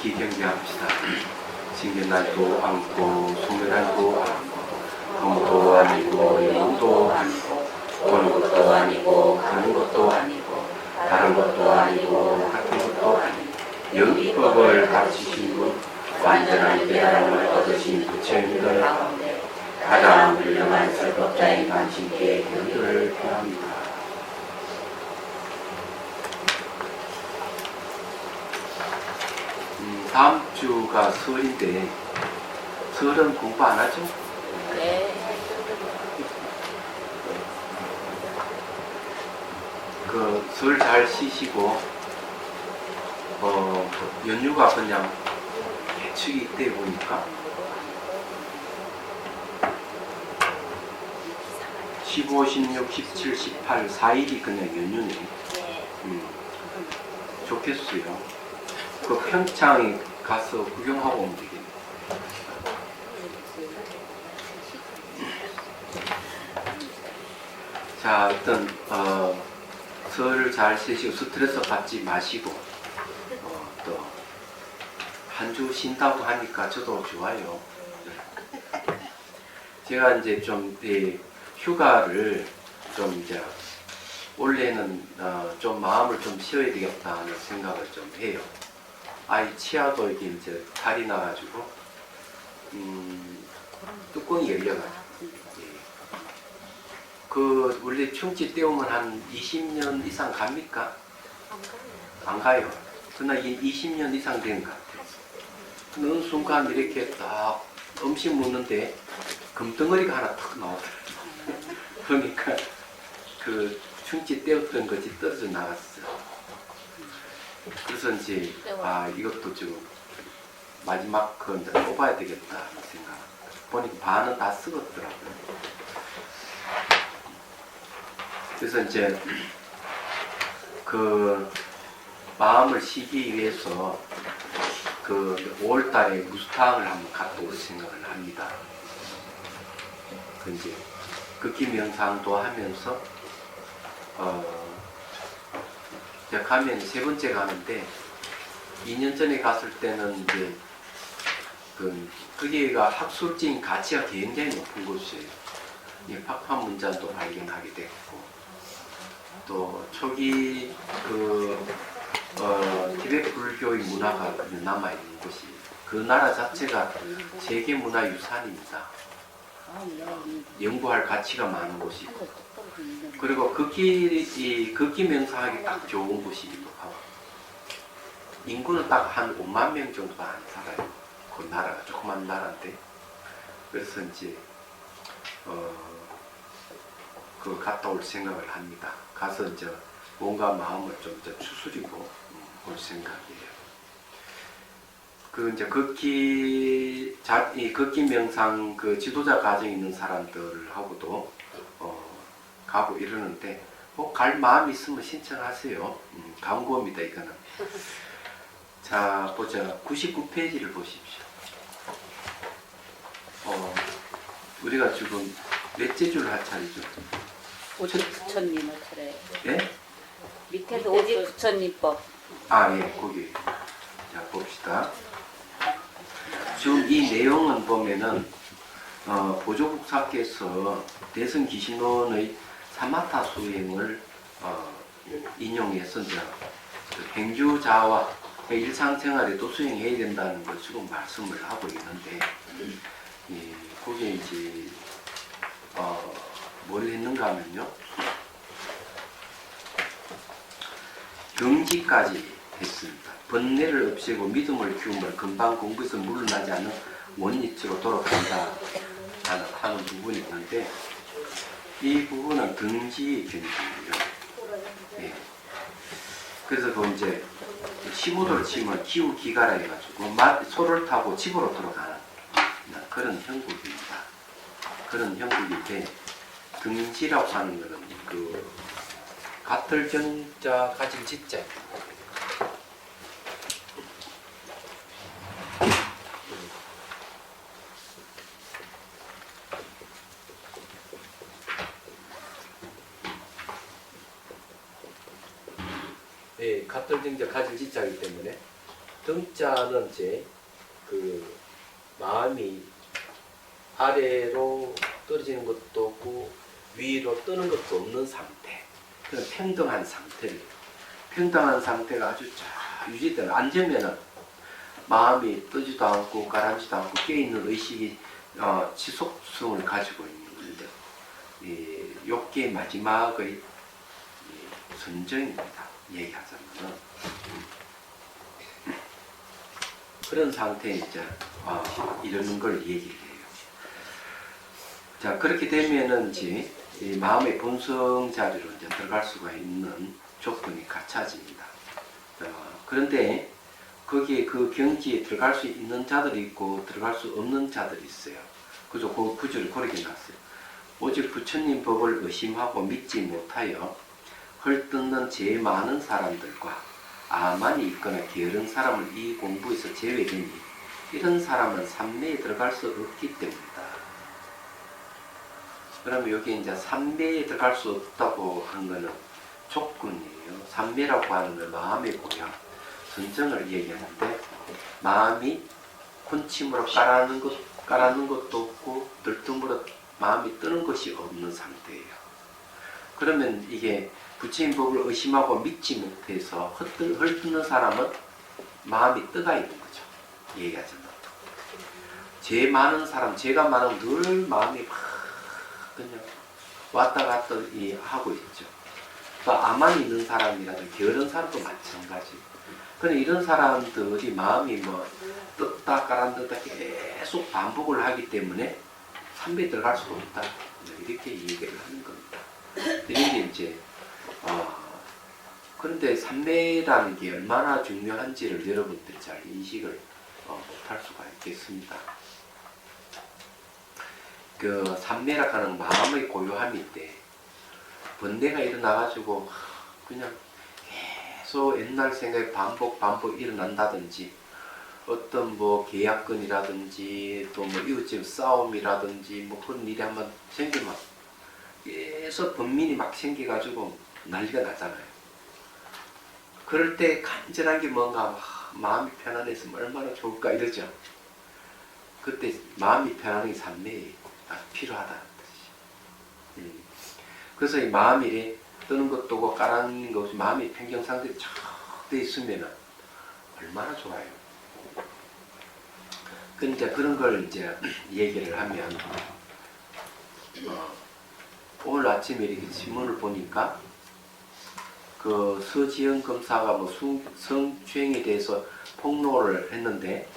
기경계합시다. 징계날도 않고 소멸날도 않고 금도 아니고 영도 아니고 보는 것도 아니고 하는 것도 아니고 다른 것도 아니고 같은 것도 아니고 영법을 갖추신 분 완전한 깨달음을 얻으신 부처님들 가운데 가장 훌륭한 설법자인 만신께 경의를 표합니다. 다음 주가 설인데 설은 공부 안 하죠? 네. 그 설 잘 쉬시고 연휴가 그냥 예측이 있대 보니까 15, 16, 17, 18, 4일이 그냥 연휴네. 좋겠어요. 그 평창에 가서 구경하고 오면 되겠네. 자, 일단 설을 잘 쉬시고 스트레스 받지 마시고 또 한 주 쉰다고 하니까 저도 좋아요. 제가 이제 좀 휴가를 좀 이제 원래는 좀 마음을 좀 쉬어야 되겠다는 생각을 좀 해요. 아이 치아도 이게 이제 탈이 나가지고 뚜껑이 열려가지고 그 원래 충치 때우면 한 20년 이상 갑니까? 안 가요. 그러나 20년 이상 된 것 같아요. 어느 순간 이렇게 딱 음식 먹는데 금덩어리가 하나 탁 나오더라고요. 그러니까 그 충치 때웠던 것이 떨어져 나갔어요. 그래서 이제 이것도 지금 마지막 그 이제 뽑아야 되겠다 생각. 보니까 반은 다 썩었더라고요. 그래서 이제 그 마음을 쉬기 위해서 그 5월달에 무스탕을 한번 갔다 올 생각을 합니다. 그 이제 극기 명상도 하면서 제가 가면 세 번째 가는데 2년 전에 갔을 때는 이제 거기가 학술적인 가치가 굉장히 높은 곳이에요. 팍팍 문잔도 발견하게 됐고 또 초기 티베트 불교의 문화가 남아있는 곳이 그 나라 자체가 세계 문화유산입니다. 연구할 가치가 많은 곳이고 그리고 극기 명상하기 딱 좋은 곳이기도 하고 인구는 딱 한 5만 명 정도가 안 살아요. 그 나라가 조그만 나라인데 그래서 이제 그 갔다 올 생각을 합니다. 가서 이제 뭔가 마음을 좀 이제 추스리고 올 생각이에요. 그 이제 극기 명상 그 지도자 과정에 있는 사람들하고도 가고 이러는데 갈 마음이 있으면 신청하세요. 광고입니다 이거는. 자 보자 99페이지를 보십시오. 우리가 지금 몇째 줄 할 차례죠? 오직 부처님의 차례. 예? 밑에도 오직 부처님법. 예, 거기. 자, 봅시다. 지금 이 내용은 보면은, 보조국사께서 대승 기신론의 사마타 수행을, 인용해서 이제 행주자와 일상생활에도 수행해야 된다는 걸 지금 말씀을 하고 있는데, 거기에 이제, 뭘 했는가 하면요. 경지까지 했습니다. 번뇌를 없애고 믿음을 키우면 금방 공부에서 물러나지 않는 원리치로 돌아간다 하는 부분이 있는데 이 부분은 경지의 경지예요. 네. 그래서 그 이제 시무도를 치면 기우기가라 해가지고 소를 타고 집으로 돌아가는 그런 형국입니다. 그런 형국인데 경지라고 하는 것은 그 같을 견자 가진 지자. 같을 견자 가진 지자이기 때문에 등자는 이제 그 마음이 아래로 떨어지는 것도 없고 위로 뜨는 것도 없는 상태. 그런 평등한 상태를. 평등한 상태가 아주 잘 유지되는 앉으면은 마음이 뜨지도 않고 가라앉지도 않고 깨어있는 의식이 지속성을 가지고 있는 건데 욕기의 마지막의 선정입니다. 얘기하자면은 그런 상태에 이제 이러는 걸 얘기를 해요. 자, 그렇게 되면은 이제 이 마음의 본성 자리로 이제 들어갈 수가 있는 조건이 갖춰집니다. 그런데 거기에 그 경지에 들어갈 수 있는 자들이 있고 들어갈 수 없는 자들이 있어요. 그래서 그 구절을 그렇게 놨어요. 오직 부처님 법을 의심하고 믿지 못하여 헐뜯는 제일 많은 사람들과 아만이 있거나 게으른 사람을 이 공부에서 제외되니 이런 사람은 삼매에 들어갈 수 없기 때문이다. 그러면 여기 이제 삼매에 들어갈 수 없다고 한 거는 조건이에요. 삼매라고 하는 건 마음의 고향, 선정을 얘기하는데 마음이 군침으로 깔아놓는 것도 없고 들뜸으로 마음이 뜨는 것이 없는 상태예요. 그러면 이게 부처님 법을 의심하고 믿지 못해서 헐뜯는 사람은 마음이 뜨가 있는 거죠. 얘기하자면 죄 많은 사람, 죄가 많으면 늘 마음이 막 그냥 왔다 갔다 하고 있죠. 또 아만 있는 사람이라든지 게으른 사람도 마찬가지. 그런데 이런 사람들이 마음이 뭐 떴다 가라앉았다 계속 반복을 하기 때문에 삼배에 들어갈 수도 없다. 이렇게 얘기를 하는 겁니다. 이게 이제 그런데 삼매라는 게 얼마나 중요한지를 여러분들이 잘 인식을 못할 수가 있겠습니다. 그 삼매라고 하는 마음의 고요함인데 번뇌가 일어나가지고 그냥 계속 옛날 생각이 반복 일어난다든지 어떤 뭐 계약건이라든지 또 뭐 이웃집 싸움이라든지 뭐 그런 일이 한번 생기면 계속 번민이 막 생겨가지고 난리가 나잖아요. 그럴 때 간절한 게 뭔가 마음이 편안했으면 얼마나 좋을까 이러죠. 그때 마음이 편안한 게 삼매에 필요하다는 뜻이죠. 그래서 이 마음이 뜨는 것도 없고 가라앉는 것 없이 마음이 평정 상태에 쫙 돼 있으면 얼마나 좋아요. 근데 그런 걸 이제 얘기를 하면 오늘 아침에 이렇게 신문을 보니까 그 서지영 검사가 뭐 성추행에 대해서 폭로를 했는데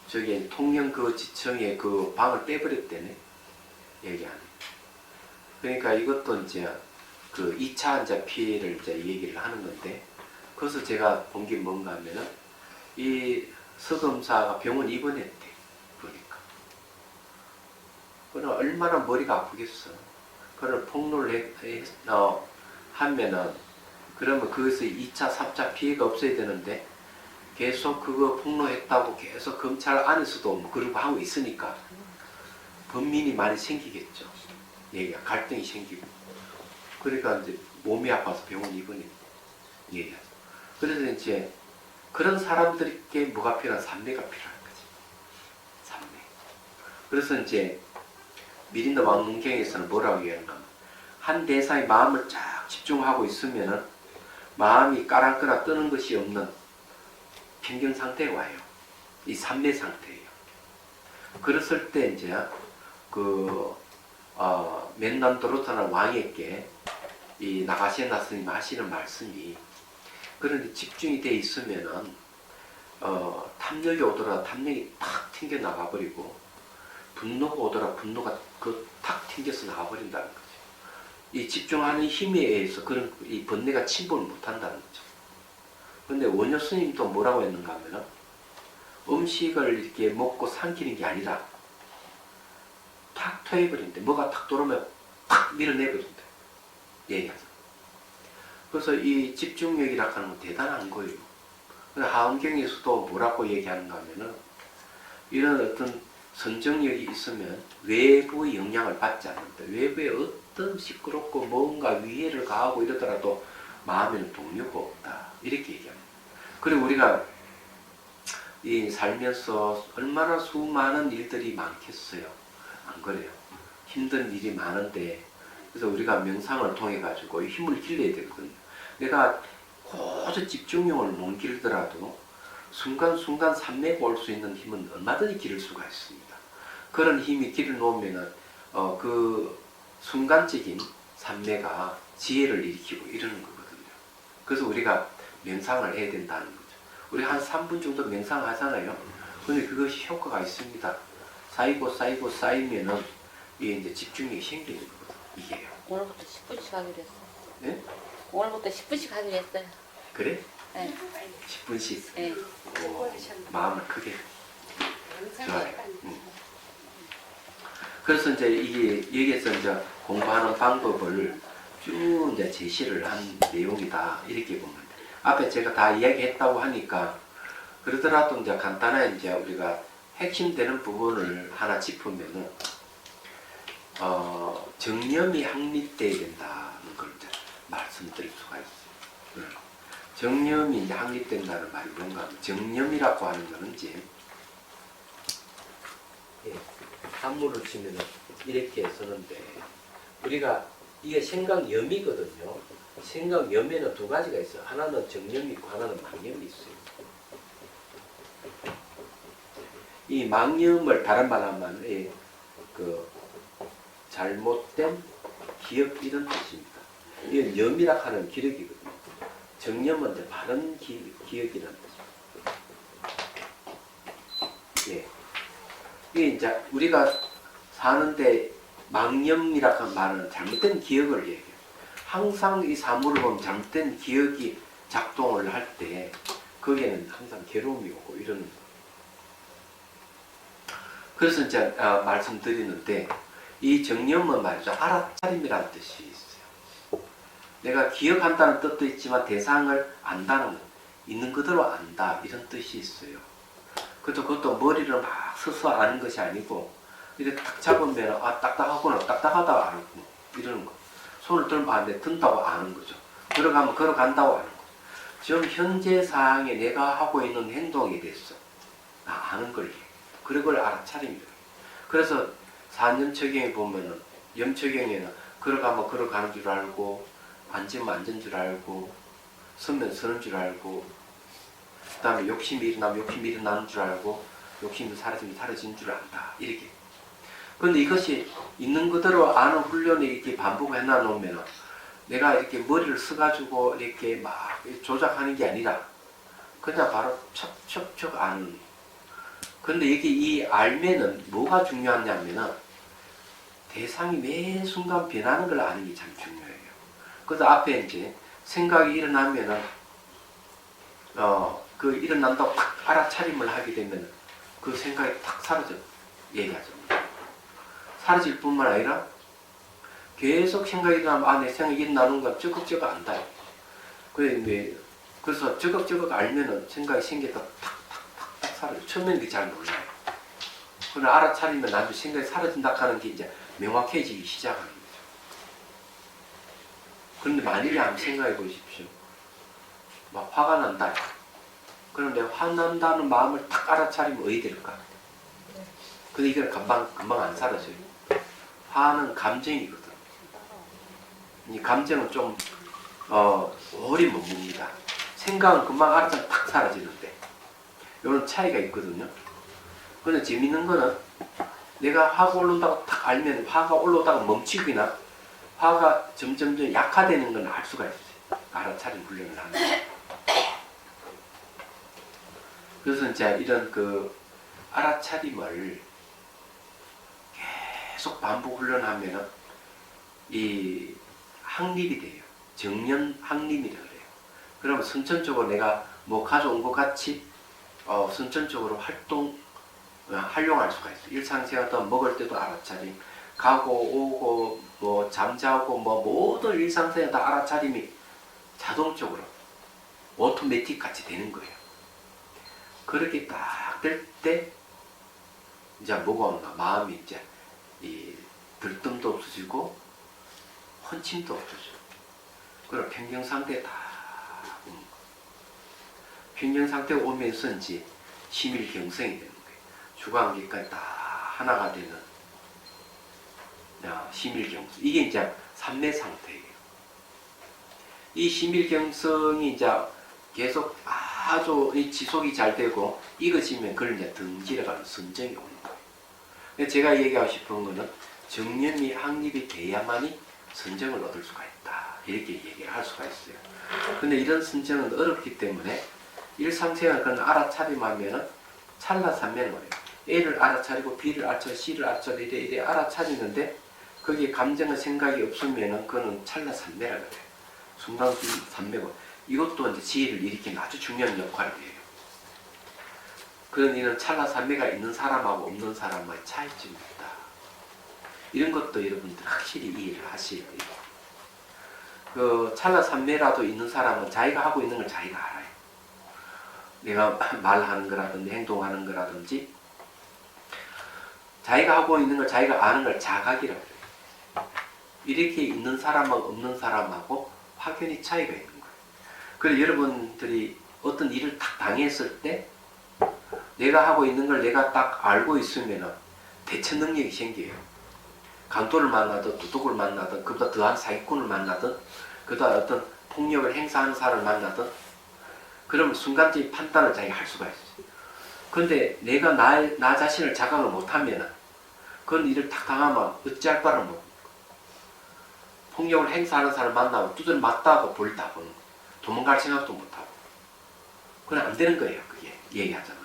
저기 통영 그 지청에 그 방을 떼버렸대네. 얘기하네. 그러니까 이것도 이제 그 2차 이제 피해를 이제 얘기를 하는 건데 그래서 제가 본 게 뭔가 하면은 이 서검사가 병원 입원했대. 보니까. 그럼 얼마나 머리가 아프겠어. 그걸 폭로를 하면은 그러면 거기서 2차, 3차 피해가 없어야 되는데 계속 그거 폭로했다고 계속 검찰 안에서도 뭐 그러고 하고 있으니까 범민이 많이 생기겠죠. 얘기가 갈등이 생기고. 그러니까 이제 몸이 아파서 병원 입원했대. 얘기하죠. 그래서 이제 그런 사람들에게 뭐가 필요한 삼매가 필요한 거지. 삼매. 그래서 이제 미린다 왕문경에서는 뭐라고 얘기하는가? 한 대사에 마음을 쫙 집중하고 있으면은 마음이 까랑거나 뜨는 것이 없는 평경 상태에 와요. 이 삼매 상태예요. 그랬을 때 이제 멘난도로타나 왕에게 이 나가시나 스님 하시는 말씀이 그런 집중이 돼 있으면은 탐욕이 오더라 탐욕이 탁 튕겨 나가버리고 분노가 오더라 분노가 탁 튕겨서 나가버린다는 거죠. 이 집중하는 힘에 의해서 그런 이 번뇌가 침범을 못한다는 거죠. 근데 원효 스님도 뭐라고 했는가 하면은 음식을 이렇게 먹고 삼키는 게 아니라 탁 토해버린대. 뭐가 탁 들어오면 탁 밀어내버린대. 얘기하죠. 그래서 이 집중력이라고 하는 건 대단한 거예요. 하엄경에서도 뭐라고 얘기하는가 하면은 이런 어떤 선정력이 있으면 외부의 영향을 받지 않는다. 외부에 어떤 시끄럽고 뭔가 위해를 가하고 이러더라도 마음에는 동요가 없다. 이렇게 얘기합니다. 그리고 우리가 이 살면서 얼마나 수많은 일들이 많겠어요. 안 그래요? 힘든 일이 많은데 그래서 우리가 명상을 통해 가지고 힘을 길러야 되거든요. 내가 고저 집중력을 못 기르더라도 순간순간 산매가 올 수 있는 힘은 얼마든지 기를 수가 있습니다. 그런 힘이 길을 놓으면은 그 순간적인 산매가 지혜를 일으키고 이러는 거거든요. 그래서 우리가 명상을 해야 된다는 거죠. 우리 한 3분 정도 명상하잖아요. 근데 그것이 효과가 있습니다. 쌓이고 쌓이면은 이게 이제 집중력이 생기는 거거든요. 이게요. 오늘부터 10분씩 하기로 했어요. 네? 오늘부터 10분씩 하기로 했어요. 그래? 네. 10분씩. 네. 마음을 크게. 좋아요. 그래서 이제 이게 여기에서 이제 공부하는 방법을 쭉 이제 제시를 한 내용이다. 이렇게 보면 돼. 앞에 제가 다 이야기했다고 하니까 그러더라도 이제 간단하게 이제 우리가 핵심되는 부분을 하나 짚으면은 정념이 확립돼야 된다는 걸 이제 말씀드릴 수가 있어요. 정념이 이제 확립된다는 말이 뭔가 하면 정념이라고 하는 거는 이제 한문을 치면은 이렇게 쓰는데 우리가 이게 생각염이거든요. 생각염에는 두 가지가 있어요. 하나는 정념이 있고 하나는 망념이 있어요. 이 망념을 다른 말로 하면 그 잘못된 기억 이런 뜻입니다. 이건 염이라 하는 기력이거든요. 정념은 이제 바른 기억이라는 뜻입니다. 예. 이게 이제 우리가 사는데 망념이라 하는 말은 잘못된 기억을 얘기해요. 항상 이 사물을 보면 잘못된 기억이 작동을 할 때 거기에는 항상 괴로움이 오고 이러는 거예요. 그래서 이제 말씀드리는데 이 정념은 말이죠. 알아차림이라는 뜻이 있어요. 내가 기억한다는 뜻도 있지만 대상을 안다는 것, 있는 그대로 안다 이런 뜻이 있어요. 그것도 머리를 막 서서 아는 것이 아니고 이렇게 딱 잡으면 딱딱하구나 딱딱하다고 알고 이러는 거. 손을 들면 내 든다고 아는 거죠. 걸어가면 걸어간다고 아는 거죠. 지금 현재 상황에 내가 하고 있는 행동에 대해서 아는 걸 그걸 알아차립니다. 그래서 산염초경에 보면은 염초경에는 걸어가면 걸어가는 줄 알고 앉으면 앉은 줄 알고 서면 서는 줄 알고 그 다음에 욕심이 일어나면 욕심이 일어나는 줄 알고 욕심이 사라지면 사라진 줄 안다. 이렇게. 그런데 이것이 있는 그대로 아는 훈련을 이렇게 반복해 놔놓으면 내가 이렇게 머리를 써가지고 이렇게 막 조작하는 게 아니라 그냥 바로 척척척 아는. 그런데 여기 이 알면은 뭐가 중요하냐면은 대상이 매 순간 변하는 걸 아는 게 참 중요해요. 그래서 앞에 이제 생각이 일어나면은 그 일어난다고 탁 알아차림을 하게 되면 그 생각이 탁 사라져 얘기하죠. 사라질 뿐만 아니라 계속 생각이 일어나면 내 생각이 일어나는 건 쩌걱쩌걱 안다. 그래서 쩌걱쩌걱 알면은 생각이 생겼다 탁탁탁탁 사라져. 처음에는 그게 잘 몰라요. 그러나 알아차리면 나중에 생각이 사라진다 하는 게 이제 명확해지기 시작하는 거죠. 그런데 만일에 한번 생각해 보십시오. 막 화가 난다. 그런데 화난다는 마음을 딱 알아차리면 어디 될까? 근데 이걸 금방 안 사라져요. 화는 감정이거든. 이 감정은 좀 오래 못 묵니다. 생각은 금방 알아차리면 탁 사라지는데 이런 차이가 있거든요. 그런데 재밌는 거는 내가 화가 올라온다고 딱 알면 화가 올라오다가 멈추기나 화가 점점 약화되는 건 알 수가 있어요. 알아차림 훈련을 하면. 그래서 이제 이런 그 알아차림을 계속 반복 훈련하면은 이 확립이 돼요. 정년 확립이라고 그래요. 그러면 선천적으로 내가 뭐 가져온 것 같이 선천적으로 활용할 수가 있어요. 일상생활도 먹을 때도 알아차림, 가고 오고 뭐 잠자고 뭐 모든 일상생활 다 알아차림이 자동적으로 오토매틱 같이 되는 거예요. 그렇게 딱 될 때 이제 뭐가 오는가 마음이 이제 이 들뜸도 없어지고 헌침도 없어지고 그런 평정 상태에 다 오는 거예요. 평정 상태가 오면서 이제 심일경성이 되는 거예요. 주관기까지 다 하나가 되는 심일경성. 이게 이제 삼매 상태예요. 이 심일경성이 이제 계속 아주 지속이 잘 되고 익어지면 그걸 이제 등지라가는 선정이 오는 거예요. 제가 얘기하고 싶은 거는 정념이 확립이 돼야만이 선정을 얻을 수가 있다. 이렇게 얘기를 할 수가 있어요. 근데 이런 선정은 어렵기 때문에 일상생활 그런 알아차림하면은 찰나삼매는 거예요. A를 알아차리고 B를 알아차리고 C를 알아차리고 이래 알아차리는데 거기에 감정과 생각이 없으면은 그거는 찰나삼매라고 해요. 순간삼매고 이것도 이제 지혜를 일으키는 아주 중요한 역할을 해요. 그런 이런 찰나삼매가 있는 사람하고 없는 사람의 차이점입니다. 이런 것도 여러분들 확실히 이해를 하셔야 돼요. 그 찰나삼매라도 있는 사람은 자기가 하고 있는 걸 자기가 알아요. 내가 말하는 거라든지 행동하는 거라든지 자기가 하고 있는 걸 자기가 아는 걸 자각이라고 해요. 이렇게 있는 사람하고 없는 사람하고 확연히 차이가 있는 거예요. 그래서 여러분들이 어떤 일을 딱 당했을 때 내가 하고 있는 걸 내가 딱 알고 있으면 대처 능력이 생겨요. 강도를 만나든 도둑을 만나든 그보다 더한 사기꾼을 만나든 그보다 어떤 폭력을 행사하는 사람을 만나든 그러면 순간적인 판단을 자기가 할 수가 있어요. 그런데 내가 나 자신을 자각을 못하면 그런 일을 딱 당하면 어찌할 바를 모르고 폭력을 행사하는 사람을 만나면 두드려 맞다고 볼다 보는 거예요. 도망갈 생각도 못하고 그건 안 되는 거예요. 그게 얘기하자면.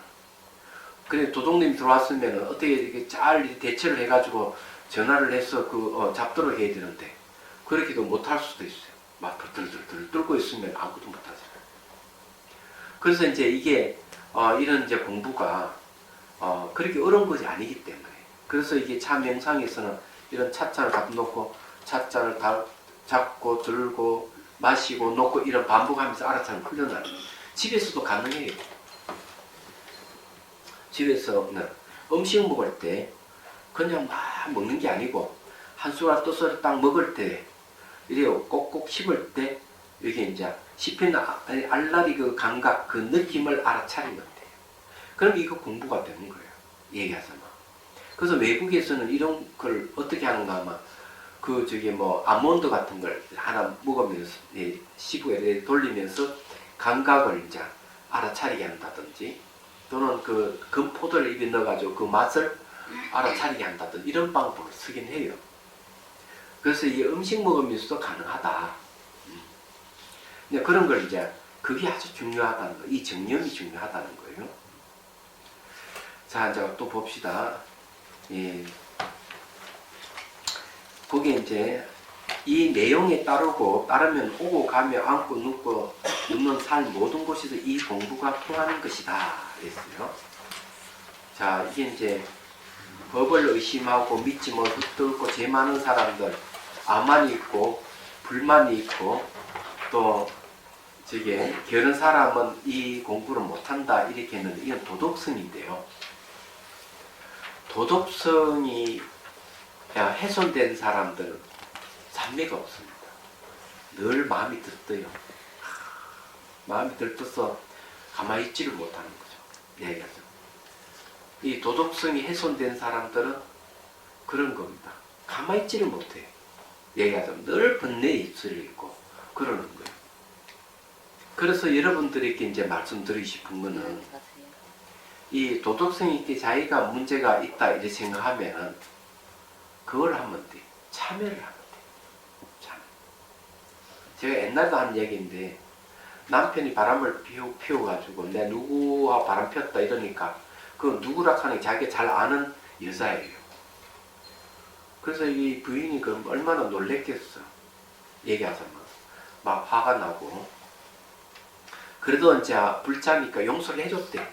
그래 도둑님이 들어왔으면 어떻게 이렇게 잘 대처를 해가지고 전화를 해서 잡도록 해야 되는데 그렇게도 못할 수도 있어요. 막 들들들 뚫고 있으면 아무것도 못하잖아요. 그래서 이제 이게 이런 이제 공부가 그렇게 어려운 것이 아니기 때문에 그래서 이게 차 명상에서는 이런 찻잔을 갖다 놓고 찻잔을 잡고 들고 마시고 놓고 이런 반복하면서 알아차림 훈련하는 집에서도 가능해요. 집에서는 음식 먹을 때 그냥 막 먹는 게 아니고 한 숟갈 떠서 딱 먹을 때 이래 꼭꼭 씹을 때 이게 이제 씹히는 알라리 그 감각 그 느낌을 알아차리면 돼요. 그럼 이거 공부가 되는 거예요. 얘기하자면. 그래서 외국에서는 이런 걸 어떻게 하는가 하면 아몬드 같은 걸 하나 먹으면서 시부에 돌리면서 감각을 이제 알아차리게 한다든지 또는 그 금포도를 입에 넣어가지고 그 맛을 알아차리게 한다든지 이런 방법을 쓰긴 해요. 그래서 이 음식 먹으면서도 가능하다. 그런 걸 이제 그게 아주 중요하다는 거, 이 정념이 중요하다는 거예요. 자, 이제 또 봅시다. 예. 거기에 이제 이 내용에 따르면 오고 가며 앉고 눕고 눕는 삶 모든 곳에서 이 공부가 통하는 것이다. 그랬어요. 자, 이게 이제 법을 의심하고 믿지 못 붙들고 죄 많은 사람들, 아만이 있고 불만이 있고 또 그런 사람은 이 공부를 못한다 이렇게 했는데 이건 도덕성인데요. 도덕성이 훼손된 사람들은 삼매가 없습니다. 늘 마음이 들떠요. 마음이 들떠서 가만히 있지를 못하는 거죠. 얘기하죠. 이 도덕성이 훼손된 사람들은 그런 겁니다. 가만히 있지를 못해요. 얘기하자면 늘 번뇌에 입술을 있고 그러는 거예요. 그래서 여러분들에게 이제 말씀드리고 싶은 거는 이 도덕성 있게 자기가 문제가 있다 이렇게 생각하면은 그걸 하면 돼. 참여를 하면 돼. 참여. 제가 옛날도 한 얘기인데 남편이 바람을 피워가지고 내가 누구와 바람 폈다 이러니까 그 누구라 하는 게 자기가 잘 아는 여자예요. 그래서 이 부인이 그럼 얼마나 놀랬겠어. 얘기하자면 막 화가 나고 그래도 이제 불자니까 용서를 해줬대.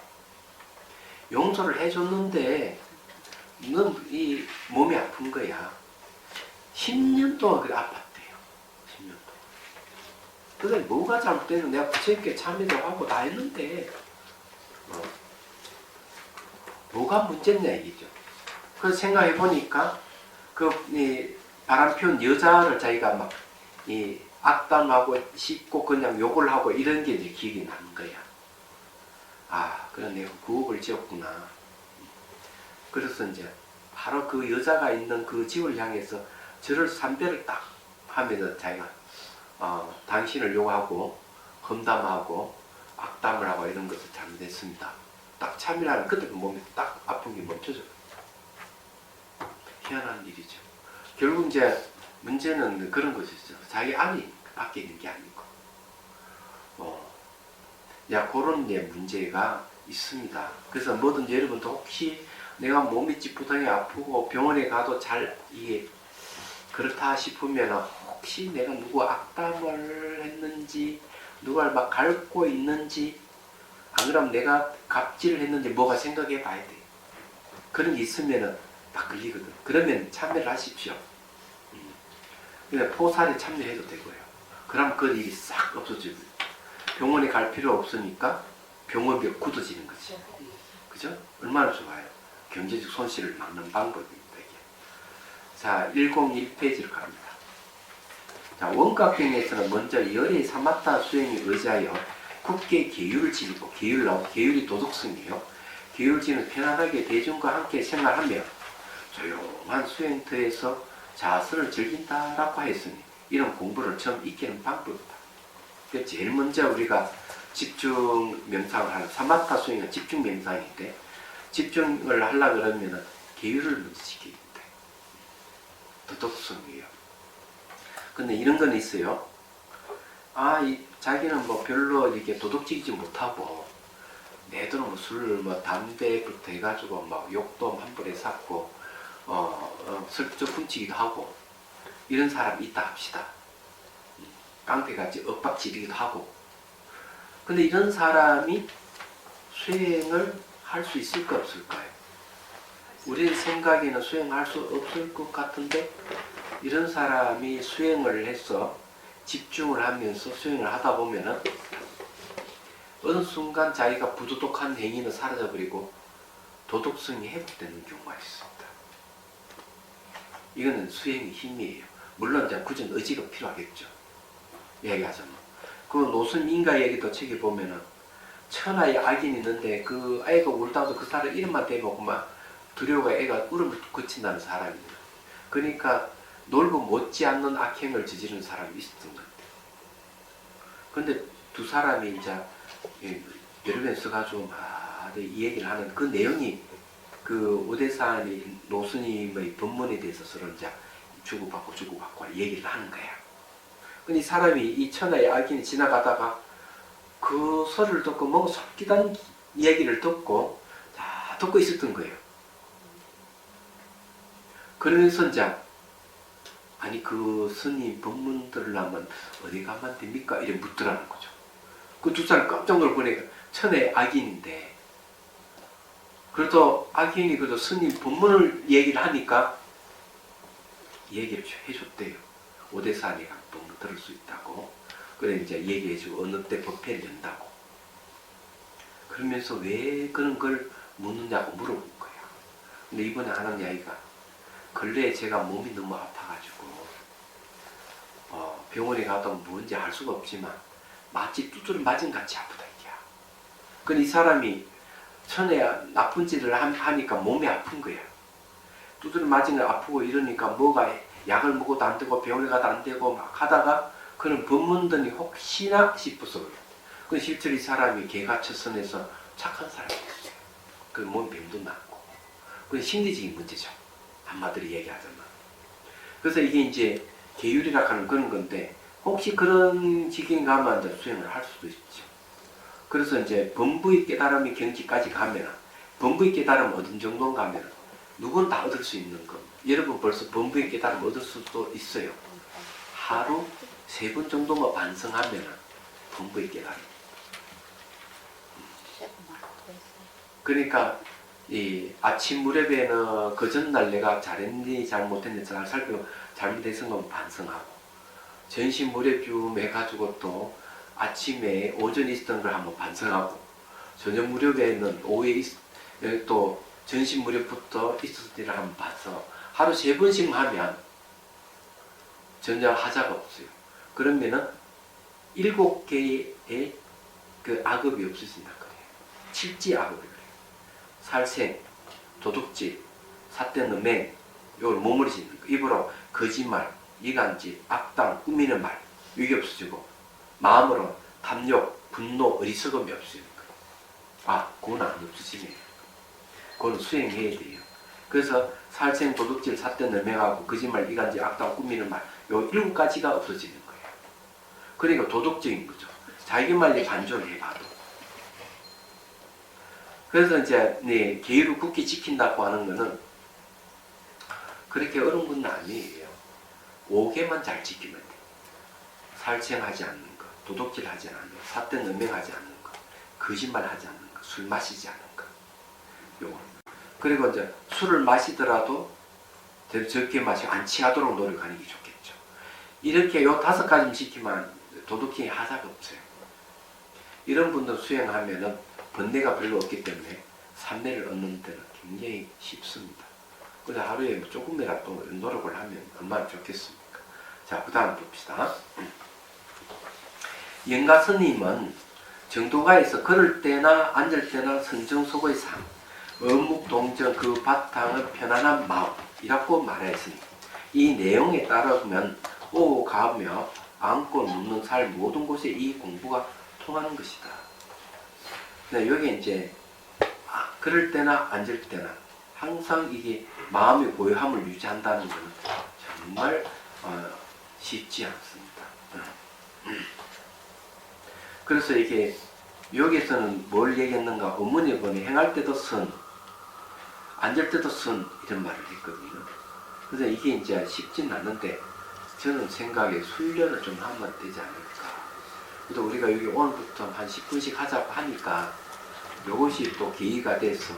용서를 해줬는데 넌 이 몸이 아픈 거야. 10년 동안 그래 아팠대요. 10년 동안. 그래 뭐가 잘못됐는데 내가 부처님께 참여도 하고 다 했는데 뭐가 문제냐 이기죠. 그래서 생각해 보니까 이 바람 피운 여자를 자기가 막 악담하고 씹고 그냥 욕을 하고 이런 게 이제 기억이 나는 거야. 아, 그래 내가 구업을 지었구나. 그래서 이제 바로 그 여자가 있는 그 집을 향해서 저를 삼배를 딱 하면서 자기가 당신을 욕하고 험담하고 악담을 하고 이런 것을 잘못했습니다. 딱 참이라는 그때 몸이 딱 아픈 게 멈춰져. 희한한 일이죠. 결국 이제 문제는 그런 것이죠. 자기 안이 밖에 있는 게 아니고. 그런 게 문제가 있습니다. 그래서 뭐든지 여러분도 혹시 내가 몸이 찌뿌둥이 아프고 병원에 가도 잘 이게 그렇다 싶으면 혹시 내가 누구 악담을 했는지 누가 막 갉고 있는지 안 그러면 내가 갑질을 했는지 뭐가 생각해 봐야 돼. 그런 게 있으면은 딱 걸리거든. 그러면 참여를 하십시오. 그냥 포살에 참여해도 되고요. 그럼 그 일이 싹 없어지고 병원에 갈 필요 없으니까 병원비 굳어지는 거지. 그죠? 얼마나 좋아요. 경제적 손실을 막는 방법입니다. 이게. 자, 101페이지로 갑니다. 자, 원가평에서는 먼저 열의 사마타 수행에 의지하여 굳게 계율을 지니고, 계율이 도덕성이에요. 계율을 지는 편안하게 대중과 함께 생활하며 조용한 수행터에서 자아를 즐긴다라고 했으니 이런 공부를 처음 익히는 방법이다. 제일 먼저 우리가 집중 명상을 하는 사마타 수행은 집중 명상인데 집중을 하려고 그러면 계율을 먼저 지켜야 돼. 도덕성이에요. 근데 이런 건 있어요. 자기는 뭐 별로 이렇게 도덕지키지 못하고 내 돈은 술, 담배부터 해가지고 막 욕도 한 번에 샀고 슬쩍 훔치기도 하고 이런 사람이 있다 합시다. 깡패같이 엇박지르기도 하고. 근데 이런 사람이 수행을 할 수 있을까 없을까요? 우리 생각에는 수행할 수 없을 것 같은데 이런 사람이 수행을 해서 집중을 하면서 수행을 하다 보면은 어느 순간 자기가 부도덕한 행위는 사라져버리고 도덕성이 회복되는 경우가 있습니다. 이거는 수행의 힘이에요. 물론 이제 굳은 의지가 필요하겠죠. 얘기하자면. 그 노선 인가 얘기도 책에 보면은 천하의 악인이 있는데 그 아이가 울다도 그 사람 이름만 대보고 막 두려워가 애가 울음을 그친다는 사람이에요. 그러니까 놀고 못지않는 악행을 저지른 사람이 있었던 것 같아요. 근데 두 사람이 이제 여러 번 써가지고 막 이 얘기를 하는 그 내용이 그 오대산이 노스님의 법문에 대해서 서로 이제 주고받고 얘기를 하는 거야. 근데 이 사람이 이 천하의 악인이 지나가다가 그 소리를 듣고 뭔가 속기단 얘기를 듣고 다 듣고 있었던 거예요. 그러면서 이제 아니 그 스님 법문 들으려면 어디 가면 됩니까? 이래 묻더라는 거죠. 그 두 사람 깜짝 놀라보니까 천하의 악인인데 그래도 악인이 그래도 스님 법문을 얘기를 하니까 얘기를 해줬대요. 오대산이가 법문 들을 수 있다고. 그래 이제 얘기해주고 어느 때 법회를 연다고. 그러면서 왜 그런 걸 묻느냐고 물어본 거야. 근데 이번에 하는 이야기가 근래에 제가 몸이 너무 아파가지고 병원에 가도 뭔지 알 수가 없지만 마치 두드려 맞은 같이 아프다 이게야. 근데 이 사람이 천에 나쁜 짓을 하니까 몸이 아픈 거야. 두드려 맞은 거 아프고 이러니까 뭐가 약을 먹어도 안 되고 병원에 가도 안 되고 막 하다가 그런 법문들이 혹시나 싶어서 그 실제로 이 사람이 개가처선에서 착한 사람이었어요. 그 몸 병도 낫고. 그건 심리적인 문제죠. 한마디로 얘기하자면. 그래서 이게 이제 계율이라 하는 그런 건데 혹시 그런 지경에 가면 이제 수행을 할 수도 있죠. 그래서 이제 범부의 깨달음의 경지까지 가면 범부의 깨달음 어느 정도 가면 누군 다 얻을 수 있는 것. 여러분 벌써 범부의 깨달음 얻을 수도 있어요. 하루 3번 정도만 반성하면 범부의 깨달음. 그러니까 이 아침 무렵에는 그 전날 내가 잘했니 잘못했니 잘 살피고 잘못했은 건 반성하고 전신 무렵쯤 해가지고 또 아침에 오전에 있었던 걸 한번 반성하고 저녁 무렵에는 오후에 또 전신 무렵부터 있었을 때를 한번 반성하고 하루 3번씩만 하면 전혀 하자가 없어요. 그러면은 7개의 그 악업이 없어진다 그래요. 칠지악을 살생, 도둑질, 삿된 음행, 이걸 몸으로 짓는 거. 입으로 거짓말, 이간질, 악당, 꾸미는 말 이게 없어지고 마음으로 탐욕, 분노, 어리석음이 없어지는 거예요. 아, 그건 안 없어지네요. 그건 수행해야 돼요. 그래서 살생, 도둑질, 삿된 음행하고 거짓말, 이간질, 악당, 꾸미는 말 요 7가지가 없어지는 거예요. 그러니까 도덕적인 거죠. 자기 말에 반조를 해봐도. 그래서 이제 계율을 굳게 지킨다고 하는 거는 그렇게 어려운 건 아니에요. 5개만 잘 지키면 돼요. 살생하지 않는 거, 도둑질하지 않는 거, 삿된 음행하지 않는 거, 거짓말하지 않는 거, 술 마시지 않는 거. 요거. 그리고 이제 술을 마시더라도 적게 마시고 안 취하도록 노력하는 게 좋겠죠. 이렇게 요 5가지만 지키면 도둑질이 하자가 없어요. 이런 분들 수행하면은 번뇌가 별로 없기 때문에 삼매를 얻는 데는 굉장히 쉽습니다. 그래서 하루에 조금이라도 노력을 하면 얼마나 좋겠습니까? 자, 그 다음 봅시다. 영가 스님은 정도가에서 걸을 때나 앉을 때나 선정속의 삶, 어묵동정 그 바탕은 편안한 마음이라고 말하였으니 이 내용에 따르면 오고 가며 앉고 눕는 살 모든 곳에 이 공부가 통하는 것이다. 네, 여기 이제 그럴 때나 앉을 때나 항상 이게 마음의 고요함을 유지한다는 것은 정말 쉽지 않습니다. 그래서 이게 여기서는 뭘 얘기했는가? 어머니 보니 행할 때도 선, 앉을 때도 선 이런 말을 했거든요. 그래서 이게 이제 쉽진 않은데 저는 생각에 훈련을 좀 하면 되지 않을까. 그래서 우리가 여기 오늘부터 한 10분씩 하자고 하니까 이것이 또 계기가 돼서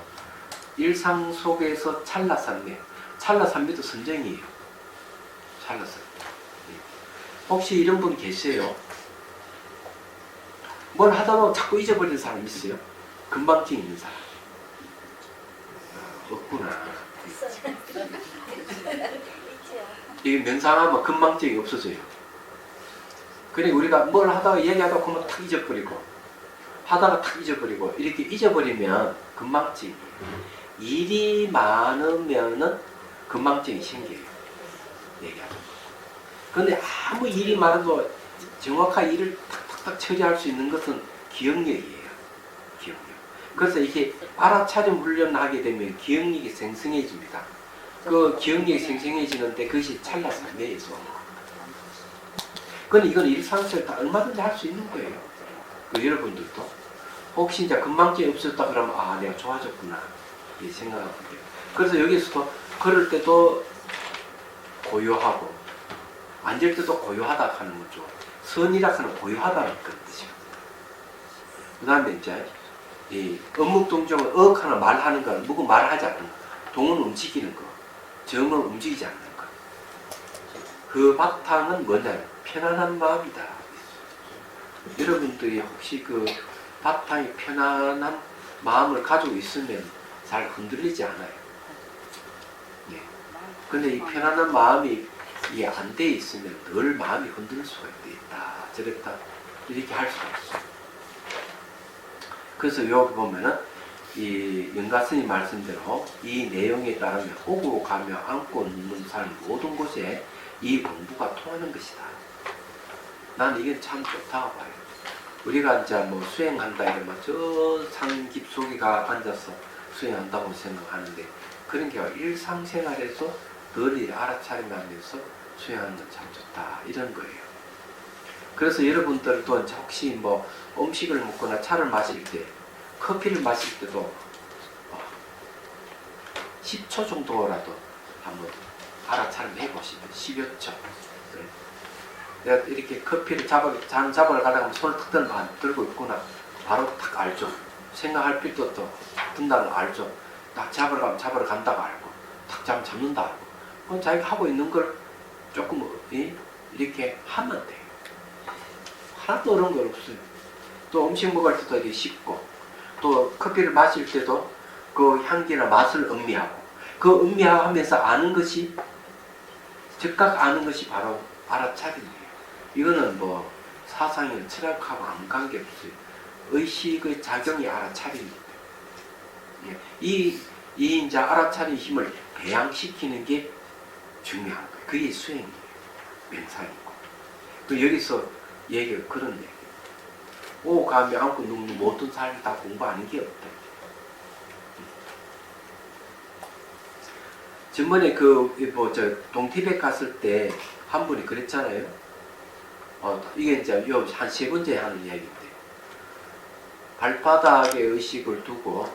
일상 속에서 찰나산매, 찰나산매도 선정이에요. 찰나산매. 혹시 이런 분 계세요? 뭘 하다가 자꾸 잊어버리는 사람 있어요? 금방증 있는 사람? 없구나. 이게 명상하면 금방증이 없어져요. 그러니까 우리가 뭘 하다가 얘기하다가 그러면 탁 잊어버리고 하다가 탁 잊어버리고 이렇게 잊어버리면 금방증이에요. 일이 많으면은 금방증이 생겨요. 얘기하는 거. 그런데 아무 일이 많아도 정확한 일을 탁탁탁 처리할 수 있는 것은 기억력이에요. 기억력. 그래서 이게 알아차림 훈련을 하게 되면 기억력이 생성해집니다. 그 기억력이 생성해지는데 그것이 찰나산매에서 오는 겁니다. 근데 이건 일상생활 다 얼마든지 할 수 있는 거예요. 여러분들도 혹시 이제 금방증이 없었다 그러면 아 내가 좋아졌구나 이 생각하면 돼요. 그래서 여기서도 걸을 때도 고요하고 앉을 때도 고요하다 하는 거죠. 선이라 하는 고요하다는 그런 뜻이거든요. 그 다음에 이제 이 업묵동정은 하나 말하는 거, 무슨 말하지 않는 거, 동은 움직이는 거, 정은 움직이지 않는 거. 그 바탕은 뭐냐? 편안한 마음이다. 여러분들이 혹시 그 바탕이 편안한 마음을 가지고 있으면 잘 흔들리지 않아요. 네. 근데 이 편안한 마음이 이게 안 돼 있으면 늘 마음이 흔들릴 수가 있다. 저랬다. 이렇게 할 수가 없어요. 그래서 여기 보면은 이 영가스님 말씀대로 이 내용에 따르면 오고 가며 앉고 눕는 삶 모든 곳에 이 공부가 통하는 것이다. 난 이게 참 좋다고 봐요. 우리가 이제 뭐 수행한다 이러면 저 산 깊숙이 가 앉아서 수행한다고 생각하는데 그런 게 일상생활에서 널리 알아차리면서 수행하는 건 참 좋다 이런 거예요. 그래서 여러분들도 이제 혹시 뭐 음식을 먹거나 차를 마실 때 커피를 마실 때도 10초 정도라도 한번 알아차림 해보시면 10여 초. 내가 이렇게 커피를 잔 잡으러 가다가 손을 탁 들고 있구나. 바로 딱 알죠. 생각할 필요도 없고 든다는 거 알죠. 딱 잡으러 간다고 알고 탁 잡는다 알고. 그럼 자기가 하고 있는 걸 조금 이렇게 하면 돼요. 하나도 어려운 건 없어요. 또 음식 먹을 때도 이렇게 쉽고 또 커피를 마실 때도 그 향기나 맛을 음미하고 그 음미하면서 아는 것이 즉각 아는 것이 바로 알아차림이에요. 이거는 뭐 사상이 철학하고 아무 관계없어요. 의식의 작용이 알아차림입니다. 이 이제 알아차린 힘을 배양시키는 게 중요한 거예요. 그게 수행이에요. 명상이고. 그 여기서 얘기가 그런 얘기예요. 오고 가며 안고 눕는 모든 삶을 다 공부하는 게 없다. 전번에 동티벳 갔을 때 한 분이 그랬잖아요. 이게 이제 한 세 번째 하는 이야기인데, 발바닥에 의식을 두고